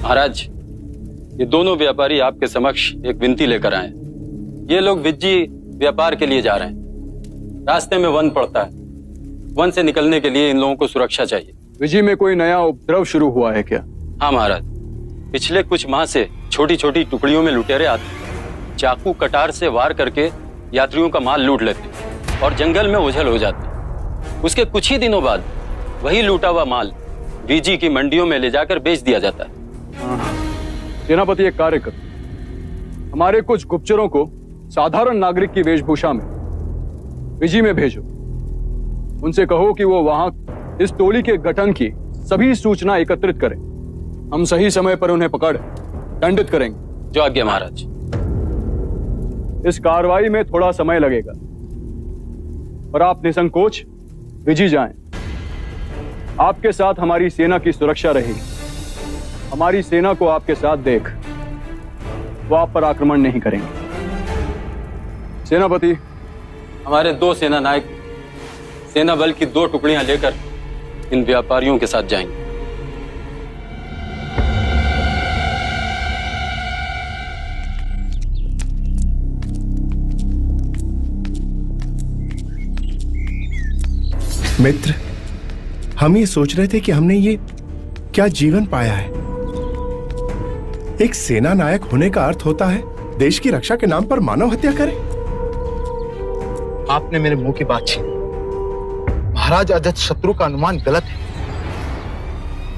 महाराज, ये दोनों व्यापारी आपके समक्ष एक विनती लेकर आए। ये लोग विज्जी व्यापार के लिए जा रहे हैं। रास्ते में वन पड़ता है, वन से निकलने के लिए इन लोगों को सुरक्षा चाहिए। विजी में कोई नया उपद्रव शुरू हुआ है क्या? हाँ महाराज, पिछले कुछ माह से छोटी छोटी टुकड़ियों में लुटेरे आते, चाकू कटार से वार करके यात्रियों का माल लूट लेते और जंगल में ओझल हो जाते। उसके कुछ ही दिनों बाद वही लूटा हुआ माल विजी की मंडियों में ले जाकर बेच दिया जाता है। सेनापति, एक कार्य करो, हमारे कुछ गुप्तचरों को साधारण नागरिक की वेशभूषा में विजी में भेजो। उनसे कहो कि वो वहां इस टोली के गठन की सभी सूचना एकत्रित करें। हम सही समय पर उन्हें पकड़ दंडित करेंगे। जो आज्ञा महाराज। इस कार्रवाई में थोड़ा समय लगेगा और आप निसंकोच विजी जाएं। आपके साथ हमारी सेना की सुरक्षा रहेगी। हमारी सेना को आपके साथ देख वो आप पर आक्रमण नहीं करेंगे। सेनापति, हमारे 2 सेना नायक सेना बल की 2 टुकड़ियां लेकर इन व्यापारियों के साथ जाएंगे। मित्र, हम ये सोच रहे थे कि हमने ये क्या जीवन पाया है। एक सेना नायक होने का अर्थ होता है देश की रक्षा के नाम पर मानव हत्या करें। आपने मेरे मुंह की बात छीनी। महाराज अजत शत्रु का अनुमान गलत है।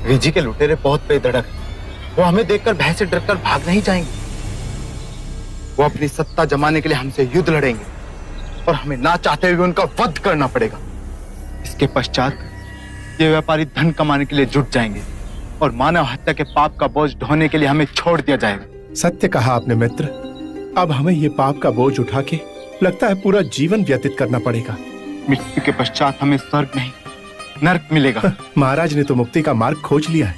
वीजी के लुटेरे बहुत बेधड़क हैं। वो हमें देखकर भय से डरकर भाग नहीं जाएंगे। वो अपनी सत्ता जमाने के लिए हमसे युद्ध लड़ेंगे और हमें ना चाहते हुए उनका वध करना पड़ेगा। इसके पश्चात ये व्यापारी धन कमाने के लिए जुट जाएंगे और मानव हत्या के पाप का बोझ ढोने के लिए हमें छोड़ दिया जाएगा। सत्य कहा आपने मित्र। अब हमें ये पाप का बोझ उठा के लगता है पूरा जीवन व्यतीत करना पड़ेगा। मृत्यु के पश्चात हमें स्वर्ग नहीं नरक मिलेगा। महाराज ने तो मुक्ति का मार्ग खोज लिया है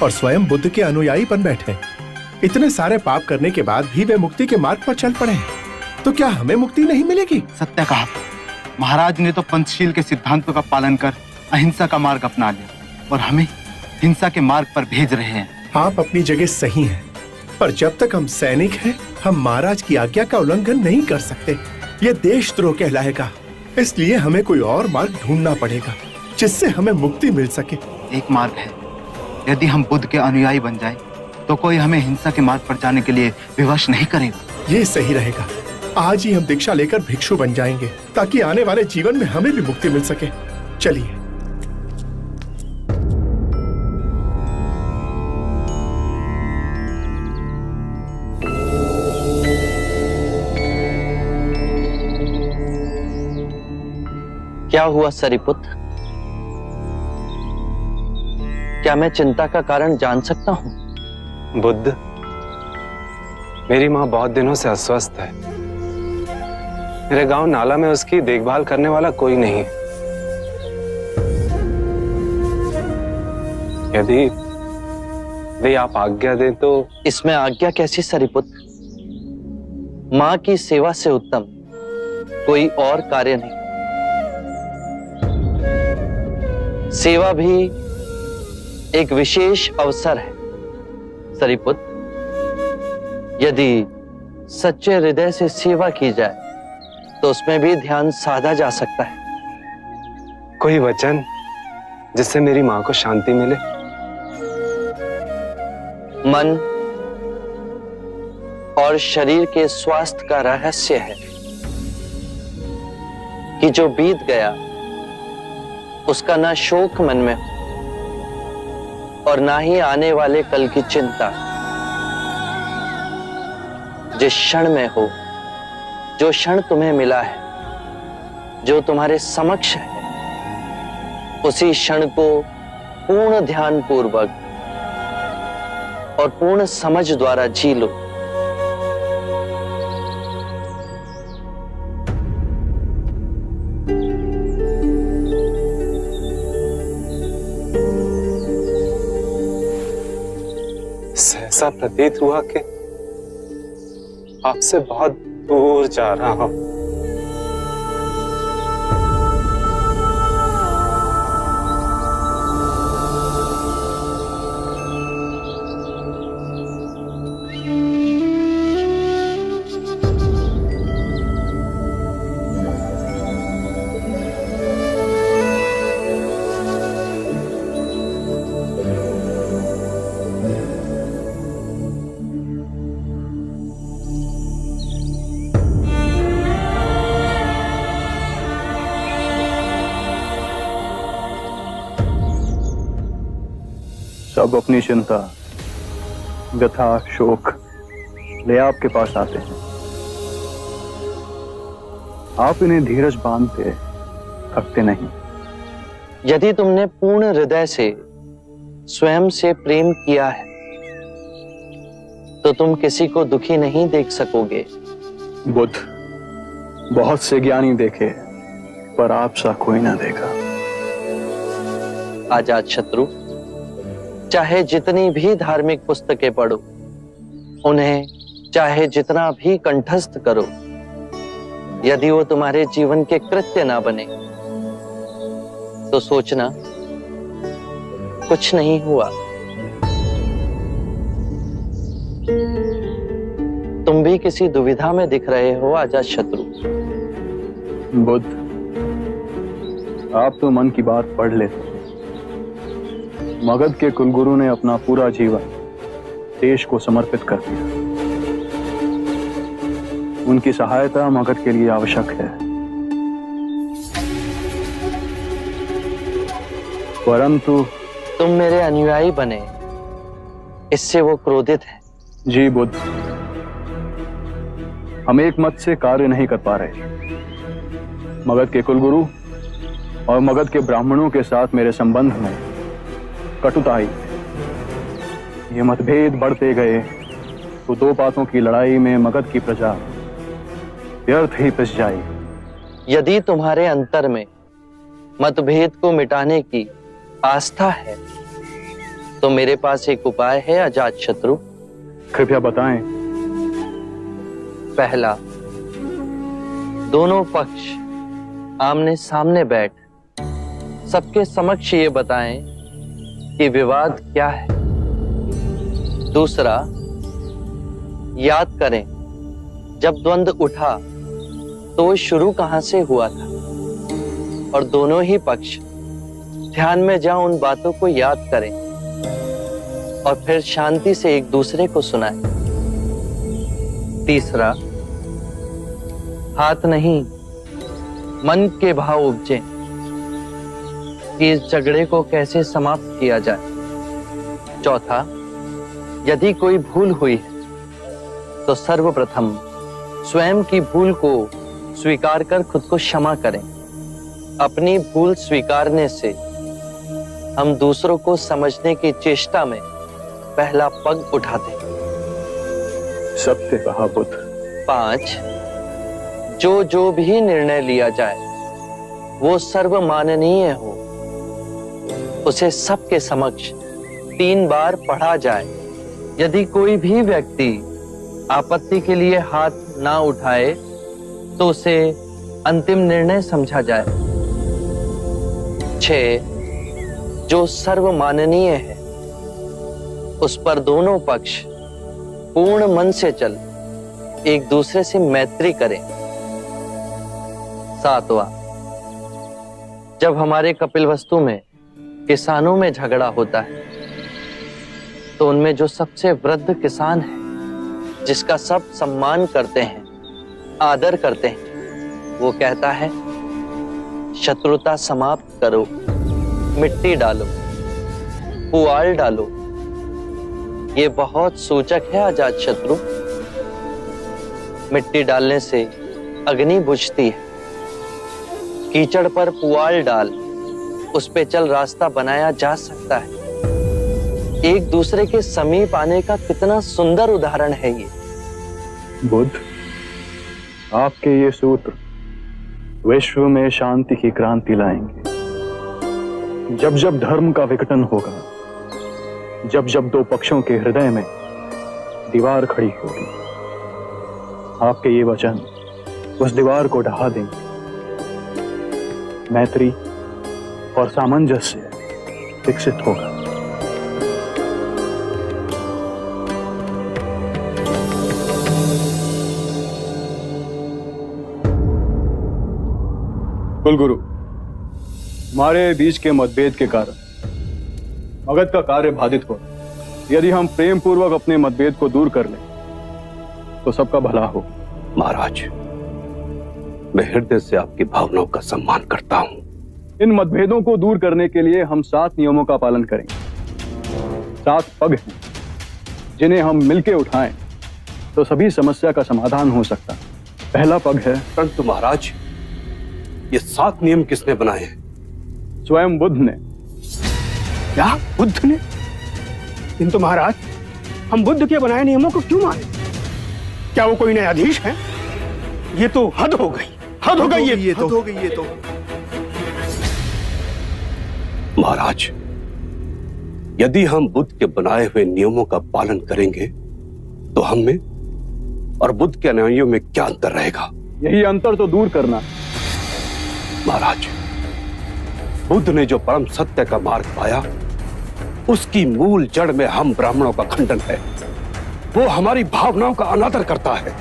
और स्वयं बुद्ध के अनुयायी बन बैठे हैं। इतने सारे पाप करने के बाद भी वे मुक्ति के मार्ग पर चल पड़े हैं, तो क्या हमें मुक्ति नहीं मिलेगी? सत्य कहा। महाराज ने तो पंचशील के सिद्धांतों का पालन कर अहिंसा का मार्ग अपना लिया और हमें हिंसा के मार्ग पर भेज रहे हैं। आप अपनी जगह सही हैं, पर जब तक हम सैनिक हैं, हम महाराज की आज्ञा का उल्लंघन नहीं कर सकते। ये देशद्रोह कहलाएगा। इसलिए हमें कोई और मार्ग ढूंढना पड़ेगा जिससे हमें मुक्ति मिल सके। एक मार्ग है, यदि हम बुद्ध के अनुयायी बन जाएं, तो कोई हमें हिंसा के मार्ग पर जाने के लिए विवश नहीं करेगा। ये सही रहेगा। आज ही हम दीक्षा लेकर भिक्षु बन जाएंगे ताकि आने वाले जीवन में हमें भी मुक्ति मिल सके। चलिए। क्या हुआ सरिपुत्र? क्या मैं चिंता का कारण जान सकता हूं? बुद्ध, मेरी माँ बहुत दिनों से अस्वस्थ है। मेरे गांव नाला में उसकी देखभाल करने वाला कोई नहीं। यदि वे आप आज्ञा दें तो। इसमें आज्ञा कैसी सरिपुत्र? माँ की सेवा से उत्तम कोई और कार्य नहीं। सेवा भी एक विशेष अवसर है सरिपुत्र। यदि सच्चे हृदय से सेवा की जाए तो उसमें भी ध्यान साधा जा सकता है। कोई वचन जिससे मेरी मां को शांति मिले? मन और शरीर के स्वास्थ्य का रहस्य है कि जो बीत गया उसका ना शोक मन में हो और ना ही आने वाले कल की चिंता। जिस क्षण में हो, जो क्षण तुम्हें मिला है, जो तुम्हारे समक्ष है, उसी क्षण को पूर्ण ध्यान पूर्वक और पूर्ण समझ द्वारा जी लो। ऐसा प्रतीत हुआ कि आपसे बहुत दूर जा रहा हूं। सब अपनी चिंता, व्यथा, शोक ले आपके पास आते हैं। आप इन्हें धीरज बांधते थकते नहीं। यदि तुमने पूर्ण हृदय से स्वयं से प्रेम किया है तो तुम किसी को दुखी नहीं देख सकोगे। बुद्ध, बहुत से ज्ञानी देखे पर आप सा कोई ना देखा। आजाद शत्रु, चाहे जितनी भी धार्मिक पुस्तकें पढ़ो, उन्हें चाहे जितना भी कंठस्थ करो, यदि वो तुम्हारे जीवन के कृत्य ना बने तो सोचना कुछ नहीं हुआ। तुम भी किसी दुविधा में दिख रहे हो आजाद शत्रु। बुद्ध, आप तो मन की बात पढ़ लेते। मगध के कुलगुरु ने अपना पूरा जीवन देश को समर्पित कर दिया। उनकी सहायता मगध के लिए आवश्यक है। परंतु तुम मेरे अनुयायी बने, इससे वो क्रोधित है। जी बुद्ध, हम एक मत से कार्य नहीं कर पा रहे। मगध के कुलगुरु और मगध के ब्राह्मणों के साथ मेरे संबंध में कटुता आई। ये मतभेद बढ़ते गए तो दो बातों की लड़ाई में मगध की प्रजा व्यर्थ ही पिस जाएगी। यदि तुम्हारे अंतर में मतभेद को मिटाने की आस्था है तो मेरे पास एक उपाय है अजातशत्रु। कृपया बताएं। पहला, दोनों पक्ष आमने सामने बैठ सबके समक्ष ये बताएं कि विवाद क्या है। दूसरा, याद करें जब द्वंद्व उठा तो शुरू कहां से हुआ था, और दोनों ही पक्ष ध्यान में जाओ उन बातों को याद करें और फिर शांति से एक दूसरे को सुनाएं। तीसरा, हाथ नहीं मन के भाव उपजे कि इस झगड़े को कैसे समाप्त किया जाए। चौथा, यदि कोई भूल हुई है तो सर्वप्रथम स्वयं की भूल को स्वीकार कर खुद को क्षमा करें। अपनी भूल स्वीकारने से हम दूसरों को समझने की चेष्टा में पहला पग उठाते हैं। सत्य कहा बुद्ध। 5, जो भी निर्णय लिया जाए वो सर्वमाननीय हो, उसे सबके समक्ष 3 बार पढ़ा जाए। यदि कोई भी व्यक्ति आपत्ति के लिए हाथ ना उठाए तो उसे अंतिम निर्णय समझा जाए। 6, जो सर्वमाननीय है उस पर दोनों पक्ष पूर्ण मन से चल एक दूसरे से मैत्री करें। 7वां, जब हमारे कपिलवस्तु में किसानों में झगड़ा होता है तो उनमें जो सबसे वृद्ध किसान है, जिसका सब सम्मान करते हैं, आदर करते हैं, वो कहता है शत्रुता समाप्त करो, मिट्टी डालो, पुआल डालो। ये बहुत सूचक है अजातशत्रु। मिट्टी डालने से अग्नि बुझती है, कीचड़ पर पुआल डाल उस पे चल रास्ता बनाया जा सकता है। एक दूसरे के समीप आने का कितना सुंदर उदाहरण है ये। बुद्ध, आपके ये सूत्र विश्व में शांति की क्रांति लाएंगे। जब जब धर्म का विघटन होगा, जब जब दो पक्षों के हृदय में दीवार खड़ी होगी, आपके ये वचन उस दीवार को ढहा देंगे। मैत्री और सामंजस्य विकसित होगा। कुलगुरु, हमारे बीच के मतभेद के कारण मगध का कार्य बाधित हो। यदि हम प्रेम पूर्वक अपने मतभेद को दूर कर लें तो सबका भला हो। महाराज, मैं हृदय से आपकी भावनाओं का सम्मान करता हूं। इन मतभेदों को दूर करने के लिए हम 7 नियमों का पालन करेंगे। 7 पग हैं जिन्हें हम मिलके उठाएं तो सभी समस्या का समाधान हो सकता है। पहला पग है, परंतु महाराज, ये 7 नियम किसने बनाए हैं? स्वयं बुद्ध ने। क्या बुद्ध ने? किंतु महाराज, हम बुद्ध के बनाए नियमों को क्यों माने? क्या वो कोई न्यायाधीश है? ये तो हद हो गई, हद हो गई ये तो। महाराज, यदि हम बुद्ध के बनाए हुए नियमों का पालन करेंगे तो हम में और बुद्ध के अनुयायियों में क्या अंतर रहेगा? यही अंतर तो दूर करना। महाराज, बुद्ध ने जो परम सत्य का मार्ग पाया, उसकी मूल जड़ में हम ब्राह्मणों का खंडन है। वो हमारी भावनाओं का अनादर करता है,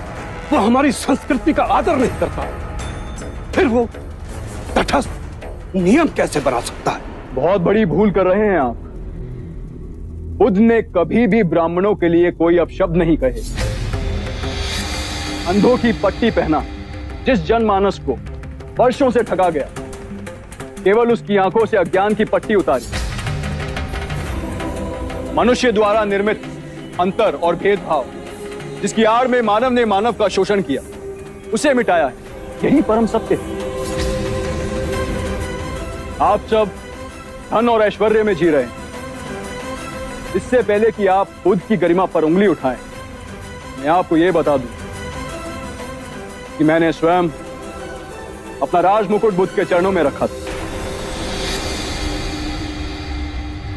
वो हमारी संस्कृति का आदर नहीं करता। फिर वो तटस्थ नियम कैसे बना सकता है? बहुत बड़ी भूल कर रहे हैं आप। बुद्ध ने कभी भी ब्राह्मणों के लिए कोई अपशब्द नहीं कहे। अंधों की पट्टी पहना जिस जनमानस को वर्षों से ठगा गया, केवल उसकी आंखों से अज्ञान की पट्टी उतारी, मनुष्य द्वारा निर्मित अंतर और भेदभाव जिसकी आड़ में मानव ने मानव का शोषण किया, उसे मिटाया है। यही परम सत्य है। आप सब धन और ऐश्वर्य में जी रहे हैं। इससे पहले कि आप बुद्ध की गरिमा पर उंगली उठाएं, मैं आपको यह बता दूं कि मैंने स्वयं अपना राज मुकुट बुद्ध के चरणों में रखा था,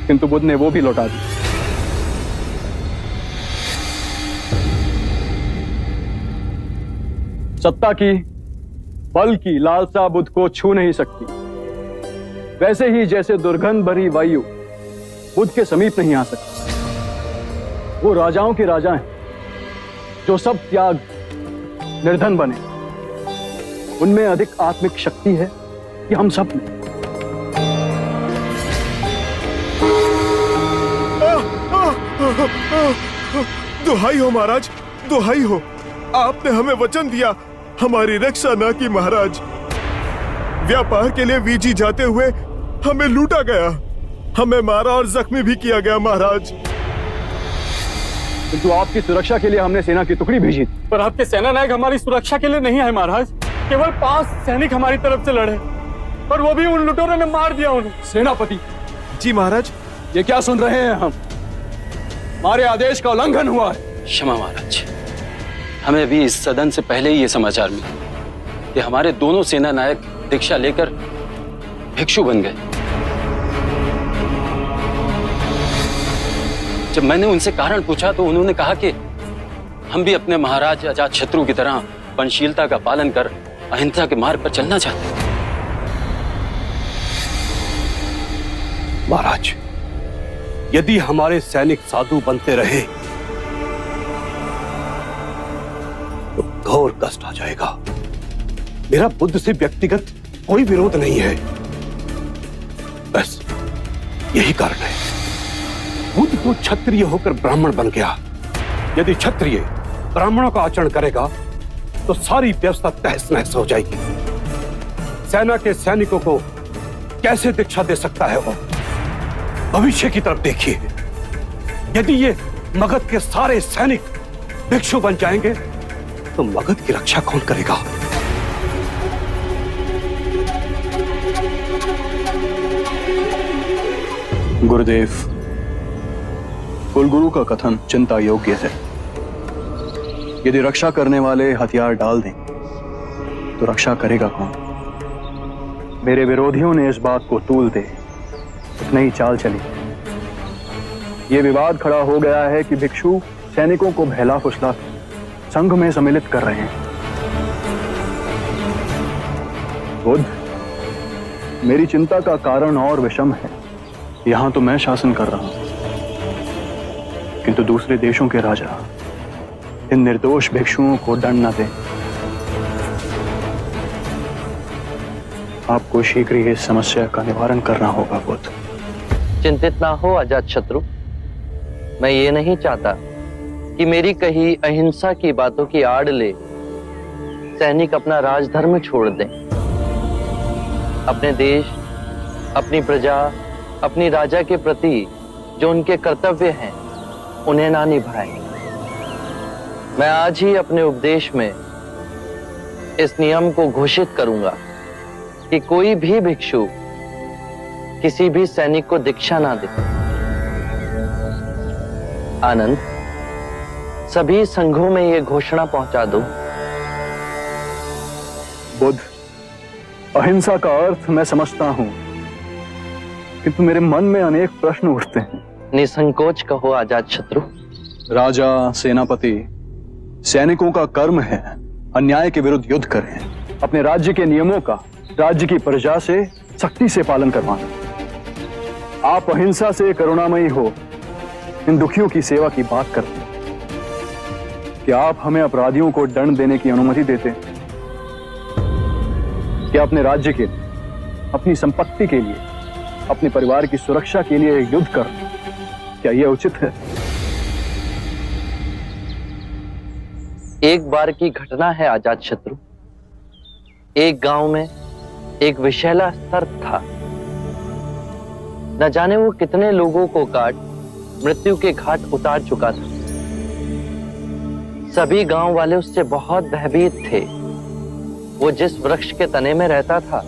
किंतु बुद्ध ने वो भी लौटा दिया। सत्ता की, बल की लालसा बुद्ध को छू नहीं सकती, वैसे ही जैसे दुर्गंध भरी वायु बुद्ध के समीप नहीं आ सकती। वो राजाओं के राजा हैं जो सब त्याग निर्धन बने। उनमें अधिक आत्मिक शक्ति है कि हम सब में। दुहाई हो महाराज, दुहाई हो। आपने हमें वचन दिया हमारी रक्षा न की महाराज। व्यापार के लिए वीजी जाते हुए हमें लूटा गया, हमें मारा और जख्मी भी किया गया महाराज। किंतु आपकी सुरक्षा के लिए हमने सेना की टुकड़ी भेजी थी। पर आपके सेना नायक हमारी सुरक्षा के लिए नहीं आए महाराज। केवल 5 सैनिक हमारी तरफ से लड़े, पर वो भी उन लुटेरों ने मार दिया उन्हें। सेनापति जी महाराज, ये क्या सुन रहे हैं हम? हमारे आदेश का उल्लंघन हुआ है। क्षमा महाराज, हमें भी इस सदन से पहले ही ये समाचार मिला कि हमारे दोनों सेना नायक दीक्षा लेकर भिक्षु बन गए। जब मैंने उनसे कारण पूछा तो उन्होंने कहा कि हम भी अपने महाराज अजातशत्रु की तरह पंचशीलता का पालन कर अहिंसा के मार्ग पर चलना चाहते हैं। महाराज, यदि हमारे सैनिक साधु बनते रहे तो घोर कष्ट आ जाएगा। मेरा बुद्ध से व्यक्तिगत कोई विरोध नहीं है, बस यही कारण है। बुद्ध तो क्षत्रिय होकर ब्राह्मण बन गया। यदि क्षत्रिय ब्राह्मणों का आचरण करेगा तो सारी व्यवस्था तहस नहस हो जाएगी। सेना के सैनिकों को कैसे दीक्षा दे सकता है वो? भविष्य की तरफ देखिए। यदि ये मगध के सारे सैनिक भिक्षु बन जाएंगे तो मगध की रक्षा कौन करेगा? गुरुदेव, कुलगुरु का कथन चिंता योग्य है। यदि रक्षा करने वाले हथियार डाल दें तो रक्षा करेगा कौन? मेरे विरोधियों ने इस बात को तूल दे नई चाल चली। ये विवाद खड़ा हो गया है कि भिक्षु सैनिकों को बहला फुसला संघ में सम्मिलित कर रहे हैं। बुद्ध, मेरी चिंता का कारण और विषम है। यहां तो मैं शासन कर रहा हूं, किंतु दूसरे देशों के राजा इन निर्दोष भिक्षुओं को दंड न दें। आपको शीघ्र ही इस समस्या का निवारण करना होगा बुद्ध। चिंतित ना हो अजातशत्रु। मैं ये नहीं चाहता कि मेरी कही अहिंसा की बातों की आड़ ले सैनिक अपना राजधर्म छोड़ दें, अपने देश, अपनी प्रजा, अपनी राजा के प्रति जो उनके कर्तव्य हैं उन्हें ना निभाएं। मैं आज ही अपने उपदेश में इस नियम को घोषित करूंगा कि कोई भी भिक्षु किसी भी सैनिक को दीक्षा ना दे। आनंद, सभी संघों में यह घोषणा पहुंचा दो। बुद्ध, अहिंसा का अर्थ मैं समझता हूं, किंतु मेरे मन में अनेक प्रश्न उठते हैं। निसंकोच कहो अजातशत्रु। राजा, सेनापति, सैनिकों का कर्म है अन्याय के विरुद्ध युद्ध करें, अपने राज्य के नियमों का राज्य की प्रजा से सख्ती से पालन करवाना। आप अहिंसा से करुणामयी हो इन दुखियों की सेवा की बात करते हैं। क्या आप हमें अपराधियों को दंड देने की अनुमति देते? क्या अपने राज्य के लिए, अपनी संपत्ति के लिए, अपने परिवार की सुरक्षा के लिए युद्ध करना क्या यह उचित है? एक बार की घटना है अजातशत्रु। एक गांव में एक विषैला सर्प था। न जाने वो कितने लोगों को काट मृत्यु के घाट उतार चुका था। सभी गांव वाले उससे बहुत भयभीत थे। वो जिस वृक्ष के तने में रहता था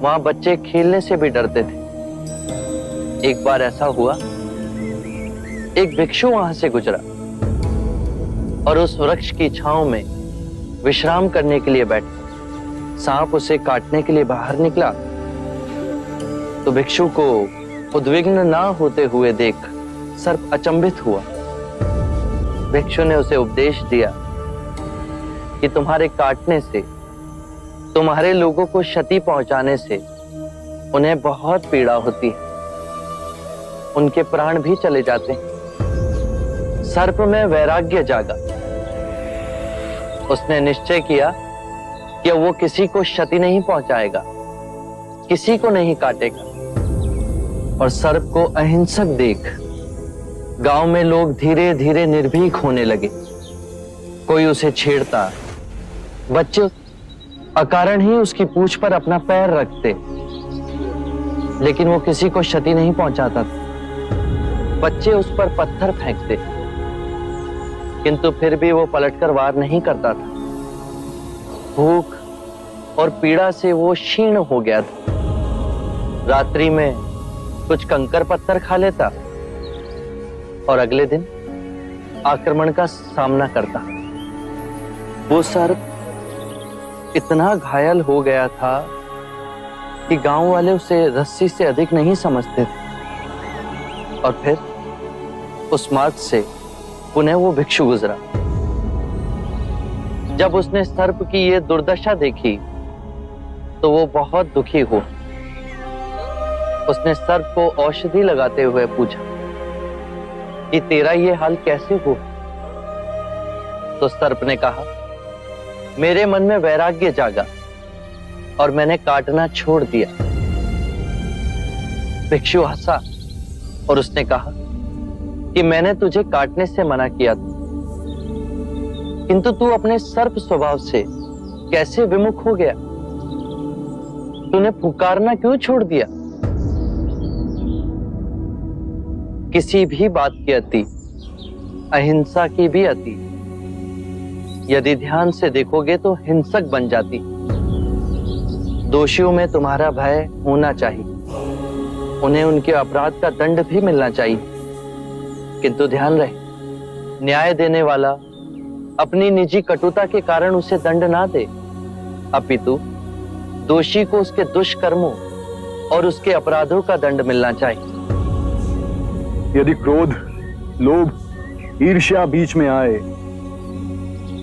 वहां बच्चे खेलने से भी डरते थे। एक बार ऐसा हुआ, एक भिक्षु वहां से गुजरा और उस वृक्ष की छांव में विश्राम करने के लिए बैठा। सांप उसे काटने के लिए बाहर निकला तो भिक्षु को उद्विग्न ना होते हुए देख सर्प अचंभित हुआ। भिक्षु ने उसे उपदेश दिया कि तुम्हारे काटने से, तुम्हारे लोगों को क्षति पहुंचाने से उन्हें बहुत पीड़ा होती है, उनके प्राण भी चले जाते हैं। सर्प में वैराग्य जागा। उसने निश्चय किया कि वो किसी को क्षति नहीं पहुंचाएगा, किसी को नहीं काटेगा। और सर्प को अहिंसक देख गांव में लोग धीरे धीरे निर्भीक होने लगे। कोई उसे छेड़ता, बच्चे अकारण ही उसकी पूंछ पर अपना पैर रखते, लेकिन वो किसी को क्षति नहीं पहुंचाता था। बच्चे उस पर पत्थर फेंकते, किंतु फिर भी वो पलटकर वार नहीं करता था। भूख और पीड़ा से वो क्षीण हो गया था। रात्रि में कुछ कंकर पत्थर खा लेता और अगले दिन आक्रमण का सामना करता। वो सर्प इतना घायल हो गया था कि गांव वाले उसे रस्सी से अधिक नहीं समझते थे। और फिर उस मार्ग से पुनः वो भिक्षु गुजरा। जब उसने सर्प की ये दुर्दशा देखी तो वो बहुत दुखी हुआ। उसने सर्प को औषधि लगाते हुए पूछा कि तेरा ये हाल कैसे हुआ? तो सर्प ने कहा, मेरे मन में वैराग्य जागा और मैंने काटना छोड़ दिया। भिक्षु हंसा और उसने कहा कि मैंने तुझे काटने से मना किया था, किंतु तू अपने सर्प स्वभाव से कैसे विमुख हो गया? तूने पुकारना क्यों छोड़ दिया? किसी भी बात की अति, अहिंसा की भी अति, यदि ध्यान से देखोगे तो हिंसक बन जाती। दोषियों में तुम्हारा भय होना चाहिए, उन्हें उनके अपराध का दंड भी मिलना चाहिए, किंतु ध्यान रहे, न्याय देने वाला अपनी निजी कटुता के कारण उसे दंड ना दे, अपितु दोषी को उसके दुष्कर्मों और उसके अपराधों का दंड मिलना चाहिए। यदि क्रोध, लोभ, ईर्ष्या बीच में आए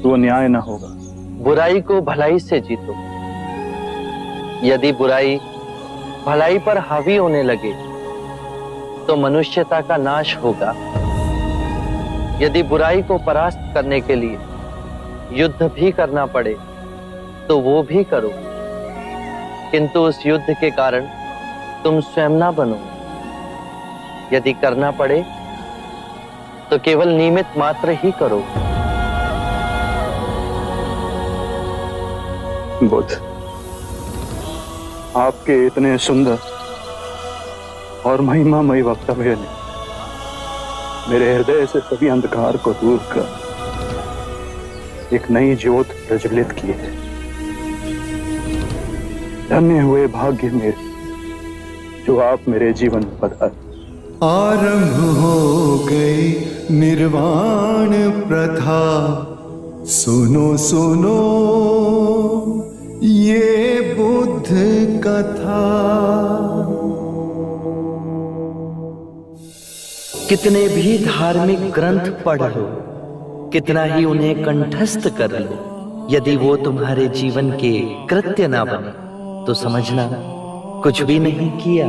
तो न्याय ना होगा। बुराई को भलाई से जीतो। यदि बुराई भलाई पर हावी होने लगे तो मनुष्यता का नाश होगा। यदि बुराई को परास्त करने के लिए युद्ध भी करना पड़े तो वो भी करो, किंतु उस युद्ध के कारण तुम स्वयं ना बनो। यदि करना पड़े तो केवल निमित्त मात्र ही करो। बुद्ध, आपके इतने सुंदर और महिमामयी वक्तव्य ने मेरे हृदय से सभी अंधकार को दूर कर एक नई ज्योत प्रज्वलित की है। धन्य हुए भाग्य मेरे जो आप मेरे जीवन में पधारे। आरंभ हो गई निर्वाण प्रथा, सुनो सुनो ये बुद्ध कथा। कितने भी धार्मिक ग्रंथ पढ़ लो, कितना ही उन्हें कंठस्थ कर लो, यदि वो तुम्हारे जीवन के कृत्य ना बने तो समझना कुछ भी नहीं किया।